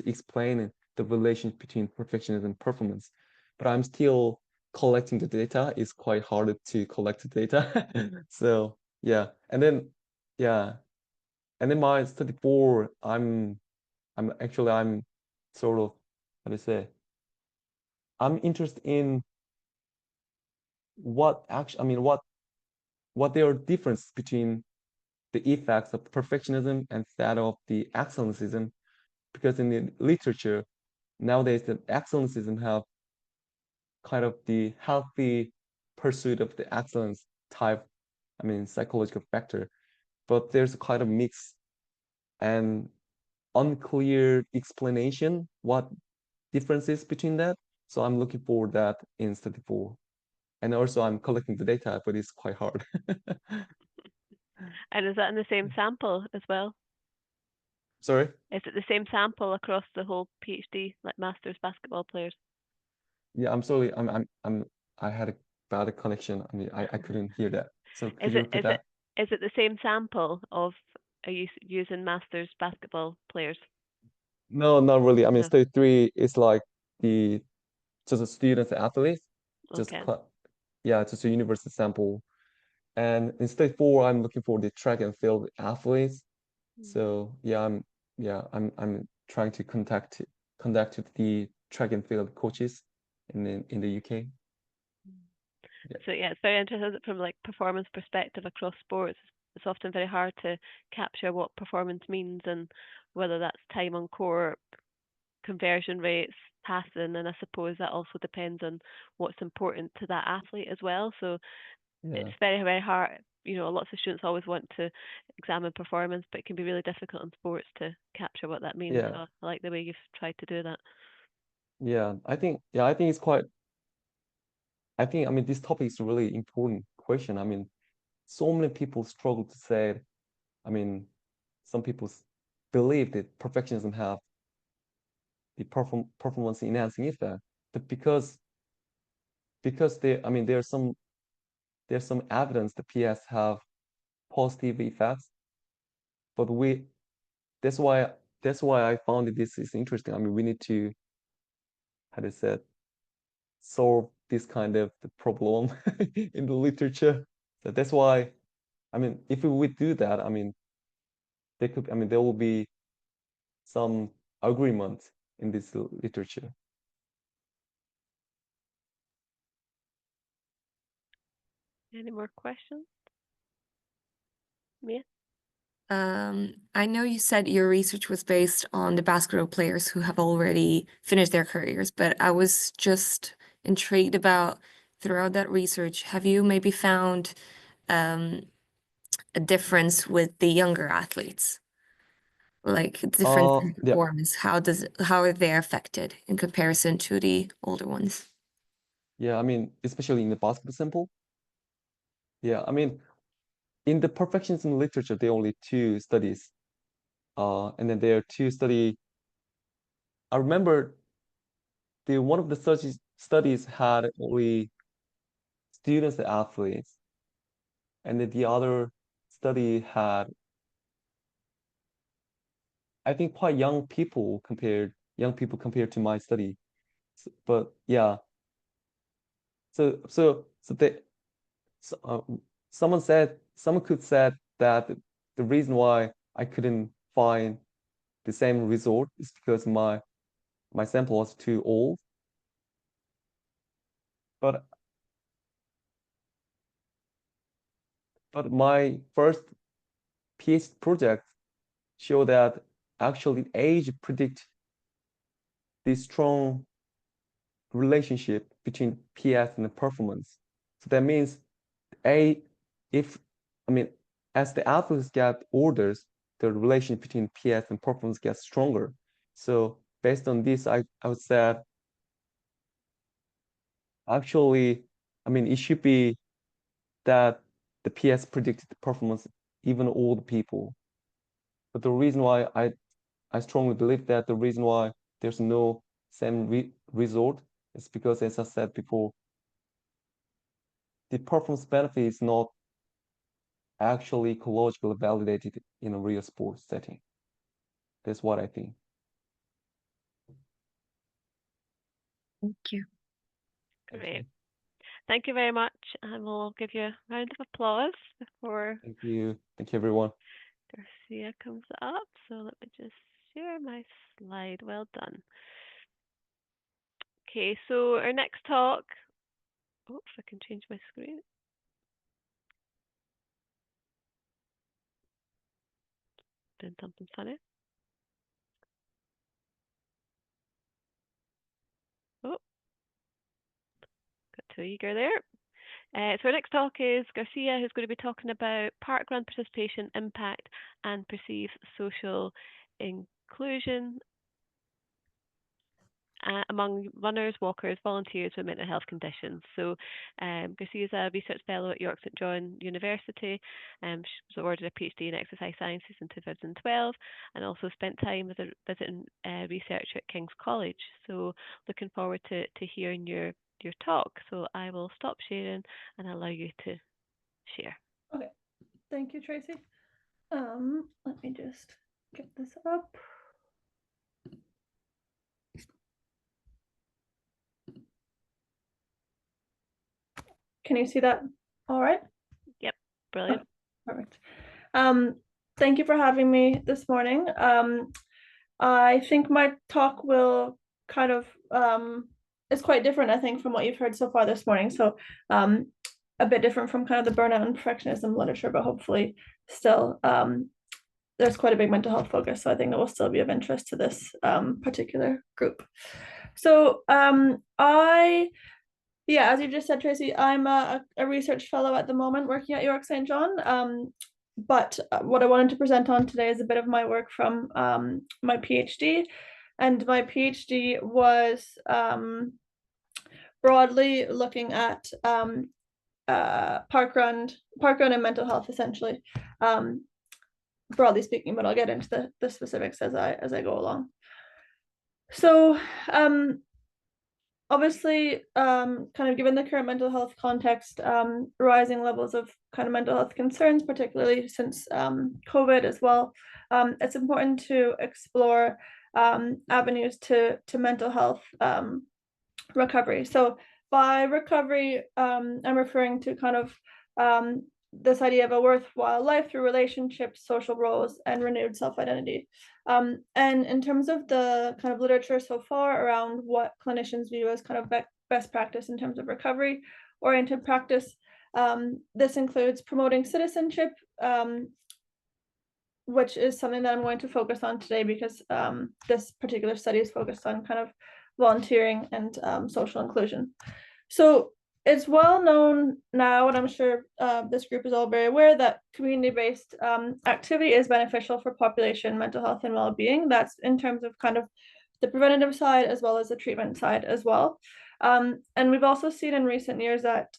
explain the relation between perfectionism and performance. But I'm still collecting the data. It's quite hard to collect the data. So yeah, and then my study 4, I'm sort of, how to say, I'm interested in what there are difference between the effects of perfectionism and that of the excellencism, because in the literature nowadays the excellencism have kind of the healthy pursuit of the excellence type, I mean, psychological factor, but there's a kind of mix and unclear explanation what differences between that. So I'm looking for that in study 4. And also I'm collecting the data, but it's quite hard. And is that in the same sample as well? Sorry? Is it the same sample across the whole PhD, like masters basketball players? Yeah, I'm sorry. I had a bad connection. I mean, I couldn't hear that. So could Is you it repeat is that? it is it the same sample of are you using masters basketball players? No, not really. I mean, No. stage 3 is like the just a student athlete, just Okay. just a university sample. And in stage 4, I'm looking for the track and field athletes. So I'm trying to contact with the track and field coaches in the UK. Yeah. So yeah, it's very interesting from like performance perspective across sports. it's often very hard to capture what performance means, and whether that's time on court, conversion rates, passing, and I suppose that also depends on what's important to that athlete as well. So Yeah. it's very, very hard. You know, lots of students always want to examine performance, but it can be really difficult in sports to capture what that means. Yeah. So I like the way you've tried to do that. Yeah, I think it's quite. I mean, this topic is a really important question. I mean, so many people struggle to say it. I mean, some people believe that perfectionism have the performance enhancing effect, but because I mean, there's some evidence that PS have positive effects, but that's why I found this is interesting. I mean, we need to, how to say it, solve this kind of the problem in the literature. So that's why, I mean, if we would do that, I mean, there will be some agreement in this literature. Any more questions? Mia? I know you said your research was based on the basketball players who have already finished their careers, but I was just intrigued about throughout that research, have you maybe found a difference with the younger athletes? Like difference in Yeah. performance, how are they affected in comparison to the older ones? Yeah, I mean, especially in the basketball sample. Yeah, I mean, in the perfectionism literature, there are only 2 studies. And then there are 2 study. I remember one of the studies had only students and athletes, and then the other study had, I think, quite young people compared to my study. But yeah, so someone could say that the reason why I couldn't find the same result is because my sample was too old. But my first PhD project showed that actually age predict the strong relationship between PS and the performance. So that means as the athletes get older, the relation between PS and performance gets stronger. So based on this, I would say actually, I mean, it should be that the PS predicted the performance even old people. But the reason why I strongly believe that the reason why there's no same result is because, as I said before, the performance benefit is not actually ecologically validated in a real sports setting. That's what I think. Thank you. Great. Thank you very much, and we'll give you a round of applause before Thank you, everyone. Garcia comes up. So let me just share my slide. Well done. Okay, so our next talk. Oh, if I can change my screen. Doing something funny. Oh, got too eager there. So our next talk is Garcia, who's going to be talking about parkrun participation, impact, and perceived social inclusion among runners, walkers, volunteers with mental health conditions. So Garcia is a research fellow at York St John University. She was awarded a PhD in exercise sciences in 2012 and also spent time visiting research at King's College. So looking forward to hearing your talk. So I will stop sharing and allow you to share. Okay, thank you, Tracy. Let me just get this up. Can you see that all right? Yep, brilliant. Perfect. Thank you for having me this morning. I think my talk will kind of is quite different, I think, from what you've heard so far this morning. So a bit different from kind of the burnout and perfectionism literature, but hopefully still there's quite a big mental health focus. So I think it will still be of interest to this particular group. So yeah, as you just said, Tracy, I'm a research fellow at the moment working at York St. John. But what I wanted to present on today is a bit of my work from my PhD. And my PhD was broadly looking at parkrun and mental health, essentially, broadly speaking, but I'll get into the specifics as I go along. So obviously, kind of given the current mental health context, rising levels of kind of mental health concerns, particularly since COVID as well, it's important to explore avenues to mental health recovery. So by recovery, I'm referring to kind of this idea of a worthwhile life through relationships, social roles, and renewed self-identity. And in terms of the kind of literature so far around what clinicians view as kind of best practice in terms of recovery-oriented practice, this includes promoting citizenship, which is something that I'm going to focus on today because this particular study is focused on kind of volunteering and social inclusion. So it's well known now, and I'm sure this group is all very aware, that community-based activity is beneficial for population mental health and well-being. That's in terms of kind of the preventative side as well as the treatment side as well. And we've also seen in recent years that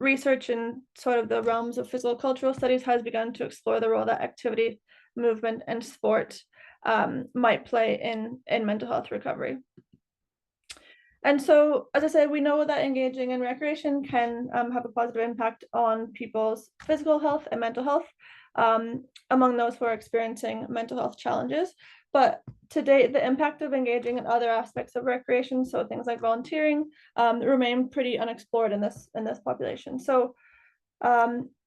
research in sort of the realms of physical cultural studies has begun to explore the role that activity, movement, and sport might play in mental health recovery. And so, as I said, we know that engaging in recreation can have a positive impact on people's physical health and mental health among those who are experiencing mental health challenges. But to date, the impact of engaging in other aspects of recreation, so things like volunteering, remain pretty unexplored in this population. So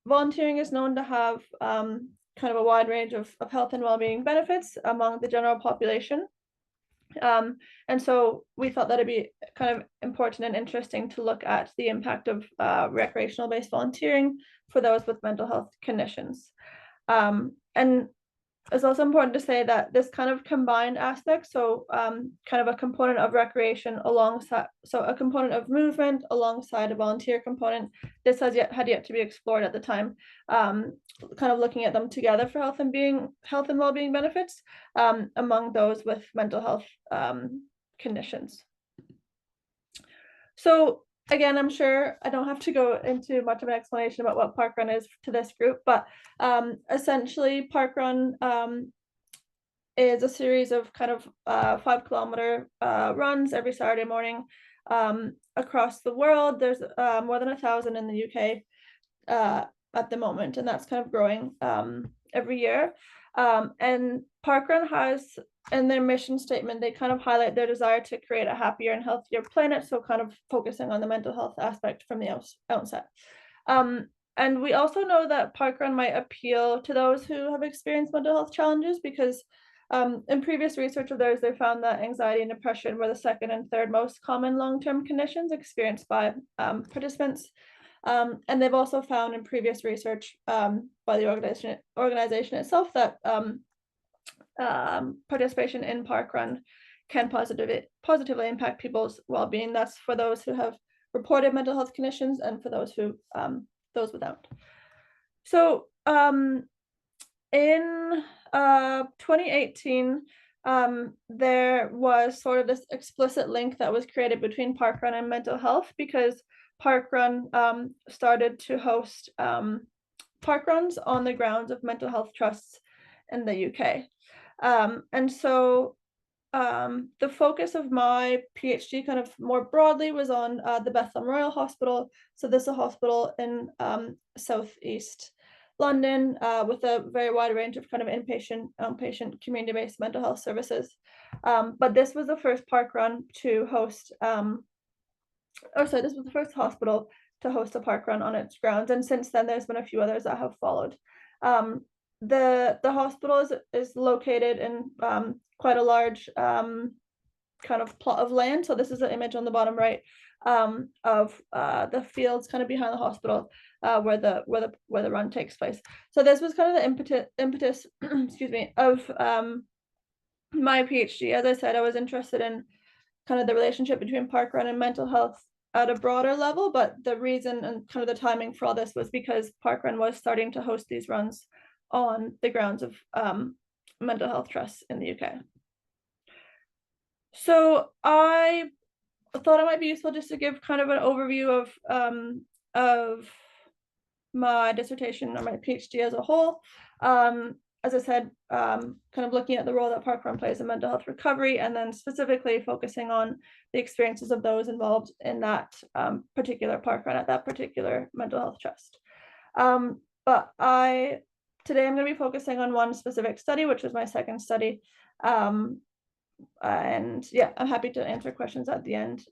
volunteering is known to have kind of a wide range of health and well-being benefits among the general population. And so we thought that it'd be kind of important and interesting to look at the impact of recreational based volunteering for those with mental health conditions. And it's also important to say that this kind of combined aspect, so kind of a component of recreation alongside, so a component of movement alongside a volunteer component, this had yet to be explored at the time, kind of looking at them together for health and well-being benefits among those with mental health conditions. So again, I'm sure I don't have to go into much of an explanation about what parkrun is to this group, but essentially parkrun is a series of kind of 5-kilometer runs every Saturday morning across the world. There's more than 1,000 in the UK at the moment, and that's kind of growing every year. And parkrun has, in their mission statement, they kind of highlight their desire to create a happier and healthier planet, so kind of focusing on the mental health aspect from the outset. And we also know that parkrun might appeal to those who have experienced mental health challenges because in previous research of theirs, they found that anxiety and depression were the second and third most common long-term conditions experienced by participants. And they've also found in previous research by the organization itself that participation in parkrun can positively impact people's well-being. That's for those who have reported mental health conditions and for those who those without. So in 2018, there was sort of this explicit link that was created between parkrun and mental health because parkrun started to host parkruns on the grounds of mental health trusts in the UK. And so the focus of my PhD kind of more broadly was on the Bethlem Royal Hospital. So this is a hospital in southeast London with a very wide range of kind of inpatient, outpatient, community-based mental health services. But this was the first parkrun to host, this was the first hospital to host a parkrun on its grounds. And since then, there's been a few others that have followed. The hospital is located in quite a large kind of plot of land. So this is an image on the bottom right of the fields kind of behind the hospital where the run takes place. So this was kind of the impetus excuse me, of my PhD. As I said, I was interested in kind of the relationship between parkrun and mental health at a broader level, but the reason and kind of the timing for all this was because parkrun was starting to host these runs on the grounds of mental health trusts in the UK. So I thought it might be useful just to give kind of an overview of my dissertation or my PhD as a whole. As I said, kind of looking at the role that parkrun plays in mental health recovery, and then specifically focusing on the experiences of those involved in that particular parkrun at that particular mental health trust. But today I'm going to be focusing on one specific study, which was my second study. And yeah, I'm happy to answer questions at the end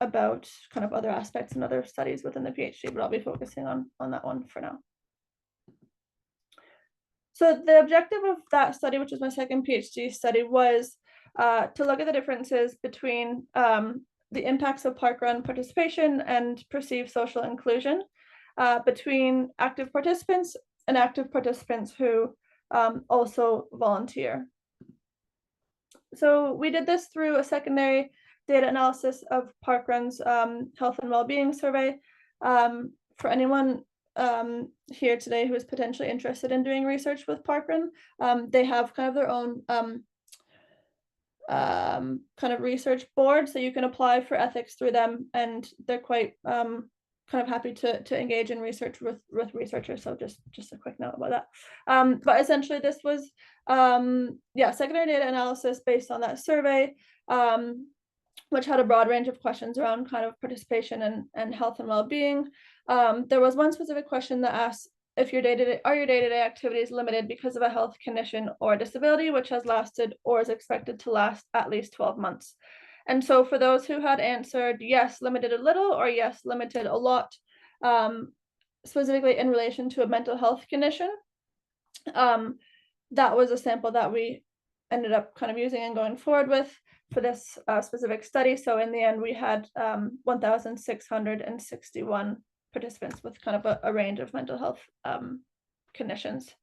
about kind of other aspects and other studies within the PhD, but I'll be focusing on that one for now. So the objective of that study, which was my second PhD study, was to look at the differences between the impacts of parkrun participation and perceived social inclusion between active participants and active participants who also volunteer. So we did this through a secondary data analysis of parkrun's health and well-being survey. For anyone here today who is potentially interested in doing research with parkrun, they have kind of their own kind of research board, so you can apply for ethics through them, and they're quite kind of happy to engage in research with researchers. So just a quick note about that. But essentially this was secondary data analysis based on that survey, which had a broad range of questions around kind of participation and health and well-being. There was one specific question that asked if your day-to-day activities limited because of a health condition or disability which has lasted or is expected to last at least 12 months. And so for those who had answered yes, limited a little, or yes, limited a lot, specifically in relation to a mental health condition, that was a sample that we ended up kind of using and going forward with for this specific study. So in the end, we had 1,661 participants with kind of a range of mental health conditions.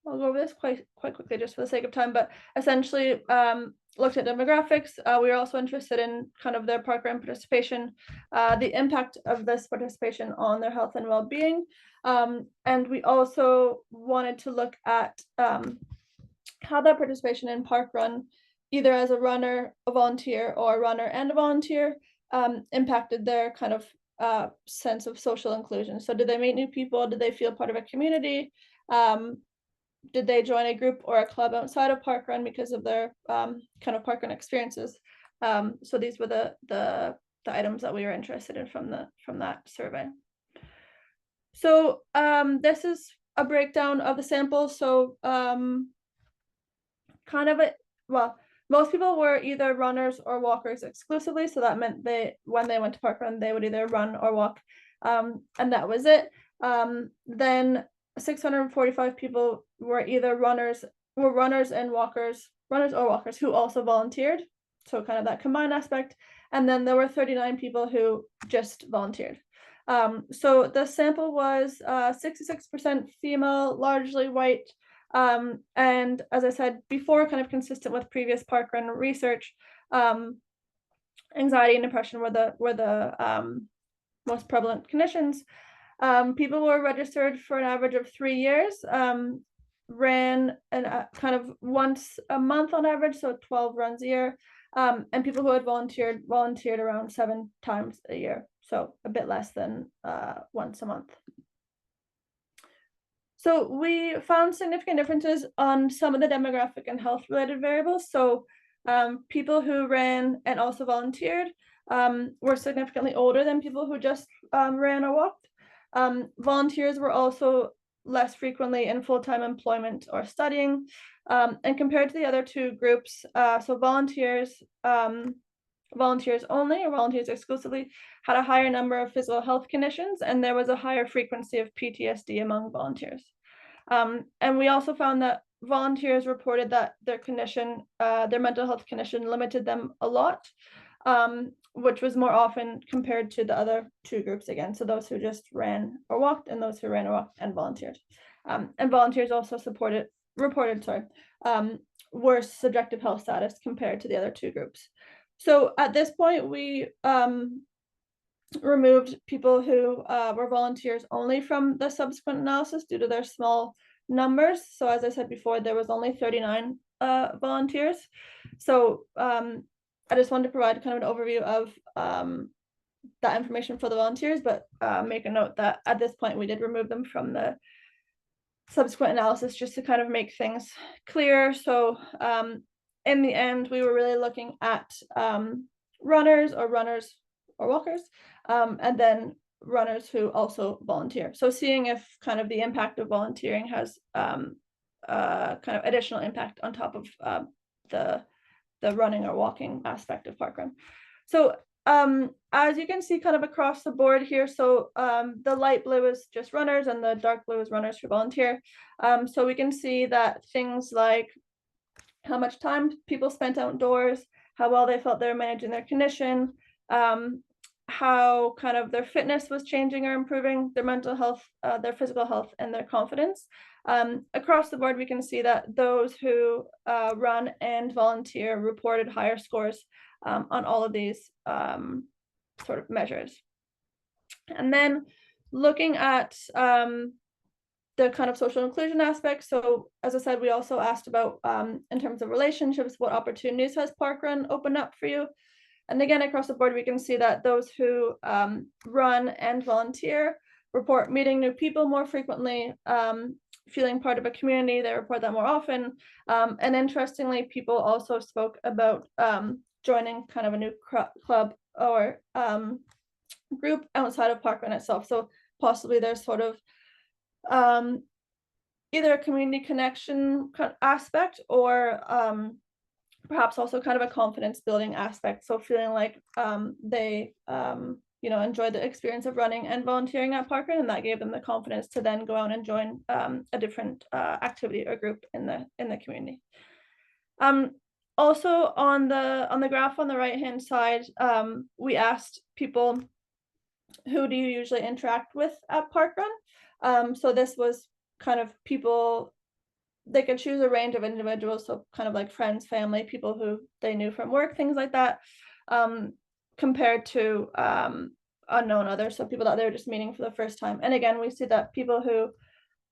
I'll go over this quite quickly just for the sake of time, but essentially looked at demographics. We were also interested in kind of their parkrun participation, the impact of this participation on their health and well-being. And we also wanted to look at how that participation in parkrun, either as a runner, a volunteer, or a runner and a volunteer, impacted their kind of sense of social inclusion. So did they meet new people? Did they feel part of a community? Did they join a group or a club outside of parkrun because of their kind of parkrun experiences? So these were the items that we were interested in from that survey. So this is a breakdown of the sample. So most people were either runners or walkers exclusively. So that meant when they went to parkrun, they would either run or walk, and that was it. Then 645 people were either runners or walkers who also volunteered. So kind of that combined aspect. And then there were 39 people who just volunteered. So the sample was 66% female, largely white. And as I said before, kind of consistent with previous parkrun research, anxiety and depression were the most prevalent conditions. People were registered for an average of 3 years, ran kind of once a month on average, so 12 runs a year. And people who had volunteered around 7 times a year, so a bit less than once a month. So we found significant differences on some of the demographic and health related variables. So people who ran and also volunteered were significantly older than people who just ran or walked. Volunteers were also less frequently in full-time employment or studying. And compared to the other two groups, so volunteers only or volunteers exclusively had a higher number of physical health conditions, and there was a higher frequency of PTSD among volunteers. And we also found that volunteers reported that their condition, their mental health condition, limited them a lot, which was more often compared to the other two groups again. So those who just ran or walked, and those who ran or walked and volunteered. And volunteers also reported worse subjective health status compared to the other two groups. So at this point, we removed people who were volunteers only from the subsequent analysis due to their small numbers. So as I said before, there was only 39 volunteers. So I just wanted to provide kind of an overview of that information for the volunteers, but make a note that at this point we did remove them from the subsequent analysis just to kind of make things clear. So in the end, we were really looking at runners or walkers, and then runners who also volunteer. So seeing if kind of the impact of volunteering has kind of additional impact on top of the running or walking aspect of parkrun. So as you can see kind of across the board here, so the light blue is just runners and the dark blue is runners who volunteer. So we can see that things like how much time people spent outdoors, how well they felt they were managing their condition, how kind of their fitness was changing or improving, their mental health, their physical health, and their confidence. Across the board, we can see that those who run and volunteer reported higher scores on all of these sort of measures. And then looking at the kind of social inclusion aspect. So as I said, we also asked about in terms of relationships, what opportunities has parkrun opened up for you? And again, across the board, we can see that those who run and volunteer report meeting new people more frequently, feeling part of a community. They report that more often. And interestingly, people also spoke about joining kind of a new club or group outside of parkrun itself. So possibly there's sort of either a community connection aspect or perhaps also kind of a confidence building aspect. So feeling like they enjoyed the experience of running and volunteering at parkrun, and that gave them the confidence to then go out and join a different activity or group in the community. Also on the graph on the right hand side, we asked people, who do you usually interact with at parkrun? So this was kind of people, they could choose a range of individuals, so kind of like friends, family, people who they knew from work, things like that, compared to unknown others, so people that they were just meeting for the first time. And again, we see that people who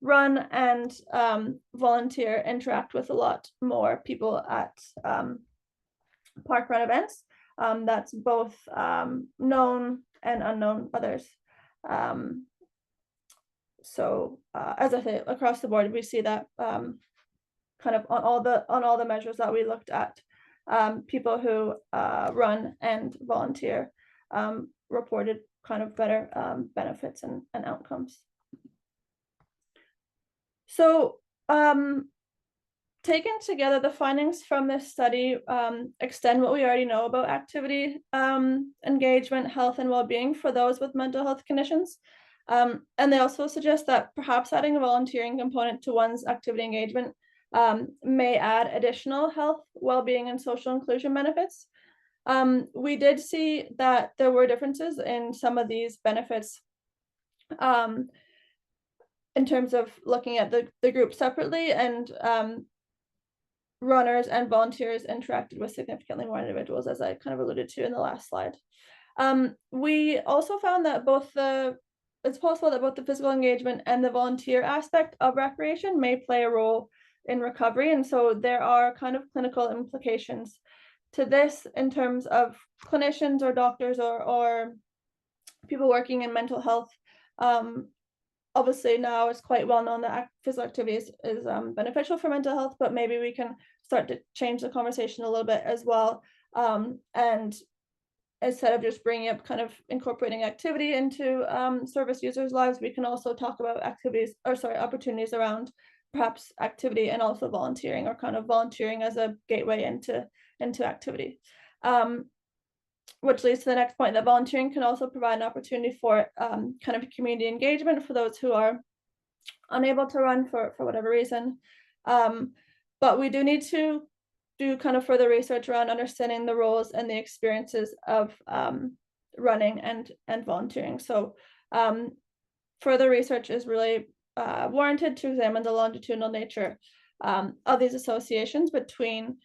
run and volunteer interact with a lot more people at parkrun events. That's both known and unknown others. So as I say, across the board, we see that kind of on all the measures that we looked at, people who run and volunteer reported kind of better benefits and outcomes. So taken together, the findings from this study extend what we already know about activity, engagement, health, and well-being for those with mental health conditions. And they also suggest that perhaps adding a volunteering component to one's activity engagement may add additional health, well-being, and social inclusion benefits. We did see that there were differences in some of these benefits in terms of looking at the group separately, and runners and volunteers interacted with significantly more individuals, as I kind of alluded to in the last slide. We also found that it's possible that both the physical engagement and the volunteer aspect of recreation may play a role in recovery. And so there are kind of clinical implications to this in terms of clinicians or doctors or people working in mental health. Obviously now it's quite well known that physical activity is beneficial for mental health, but maybe we can start to change the conversation a little bit as well. And instead of just bringing up kind of incorporating activity into service users' lives, we can also talk about opportunities around perhaps activity and also volunteering, or kind of volunteering as a gateway into activity. Which leads to the next point, that volunteering can also provide an opportunity for kind of community engagement for those who are unable to run for whatever reason. But we do need to do kind of further research around understanding the roles and the experiences of running and volunteering. So further research is really warranted to examine the longitudinal nature of these associations between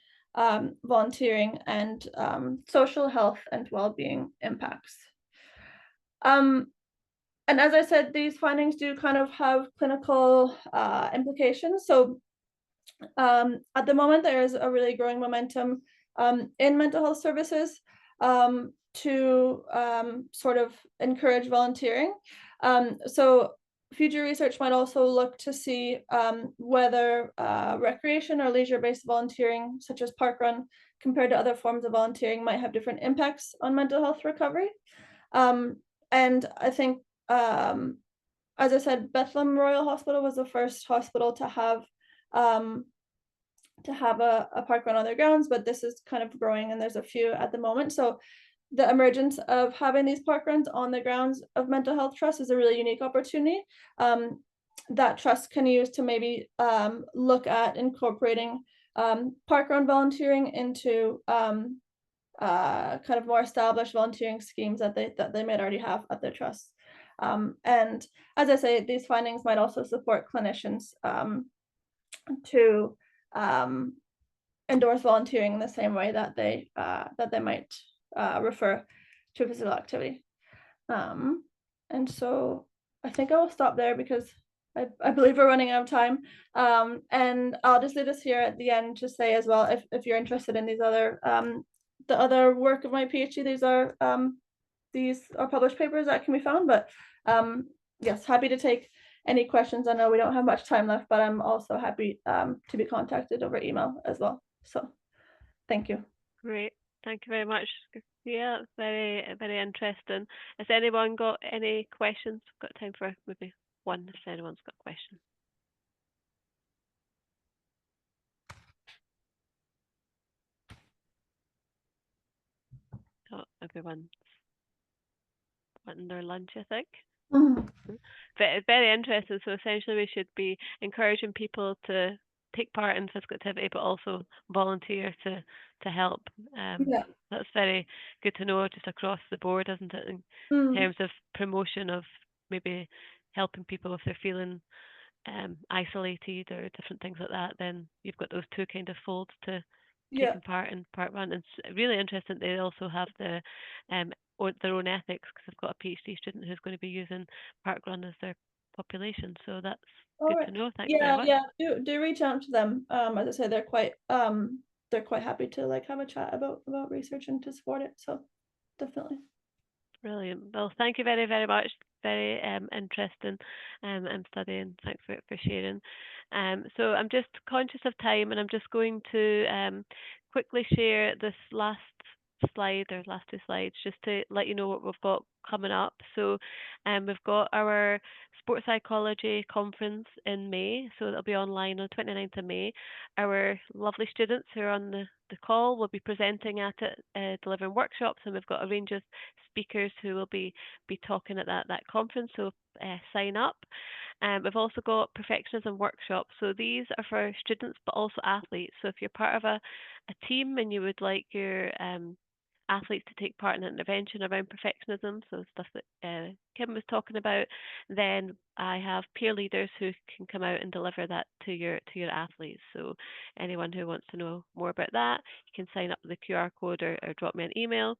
volunteering and social health and well-being impacts. And as I said, these findings do kind of have clinical implications. So at the moment, there is a really growing momentum in mental health services to sort of encourage volunteering. So future research might also look to see whether recreation or leisure-based volunteering, such as parkrun, compared to other forms of volunteering, might have different impacts on mental health recovery. And I think, as I said, Bethlehem Royal Hospital was the first hospital to have a parkrun on their grounds, but this is kind of growing, and there's a few at the moment. So the emergence of having these parkruns on the grounds of mental health trusts is a really unique opportunity that trusts can use to maybe look at incorporating parkrun volunteering into kind of more established volunteering schemes that they might already have at their trusts. And as I say, these findings might also support clinicians to endorse volunteering in the same way that they might refer to physical activity. And so I think I will stop there because I believe we're running out of time. And I'll just leave this here at the end to say as well, if you're interested in these other the other work of my PhD, these are published papers that can be found. But yes, happy to take any questions. I know we don't have much time left, but I'm also happy to be contacted over email as well. So thank you. Great. Thank you very much. Yeah, very, very interesting. Has anyone got any questions? Got time for maybe one if anyone's got a question. Oh, everyone's wanting their lunch, I think. But very interesting. So essentially we should be encouraging people to take part in physical activity, but also volunteer to help. Yeah. That's very good to know just across the board, isn't it? In terms of promotion of maybe helping people if they're feeling isolated or different things like that, then you've got those two kind of folds to taking part in parkrun. It's really interesting. They also have the their own ethics because they've got a PhD student who's going to be using parkrun as their population. So that's good to know. Thanks very much. Yeah. Do reach out to them. As I said, they're quite happy to like have a chat about research and to support it. So definitely. Brilliant. Well, thank you very, very much. Very interesting study, and thanks for sharing. So I'm just conscious of time, and I'm just going to quickly share this last slide, or last two slides, just to let you know what we've got coming up. So we've got our Sports Psychology Conference in May, so it'll be online on 29th of May. Our lovely students who are on the call will be presenting at it, delivering workshops, and we've got a range of speakers who will be talking at that conference, so sign up. We've also got perfectionism workshops. So these are for students but also athletes. So if you're part of a team and you would like your athletes to take part in an intervention around perfectionism, so stuff that Kim was talking about, then I have peer leaders who can come out and deliver that to your athletes. So anyone who wants to know more about that, you can sign up with the QR code or drop me an email.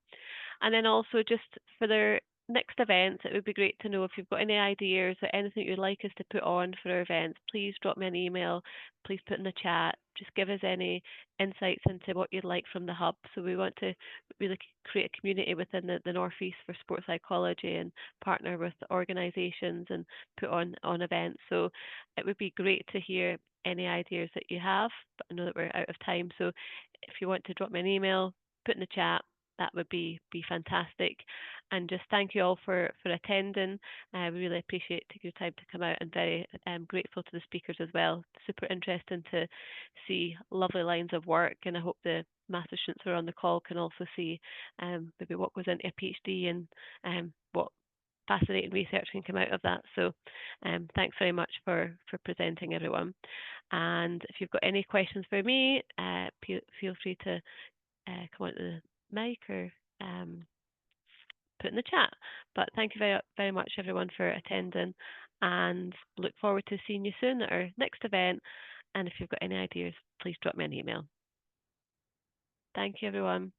And then also just for their next events, it would be great to know if you've got any ideas or anything you'd like us to put on for our events. Please drop me an email, please put in the chat, just give us any insights into what you'd like from the hub. So we want to really create a community within the Northeast for sports psychology and partner with organisations and put on events. So it would be great to hear any ideas that you have, but I know that we're out of time. So if you want to drop me an email, put in the chat, that would be fantastic. And just thank you all for attending. We really appreciate taking your time to come out, and very grateful to the speakers as well. Super interesting to see lovely lines of work, and I hope the master's students who are on the call can also see maybe what goes into a PhD and what fascinating research can come out of that. So thanks very much for presenting, everyone. And if you've got any questions for me, feel free to come on to the mic or put in the chat. But thank you very much, everyone, for attending, and look forward to seeing you soon at our next event. And if you've got any ideas, please drop me an email. Thank you, everyone.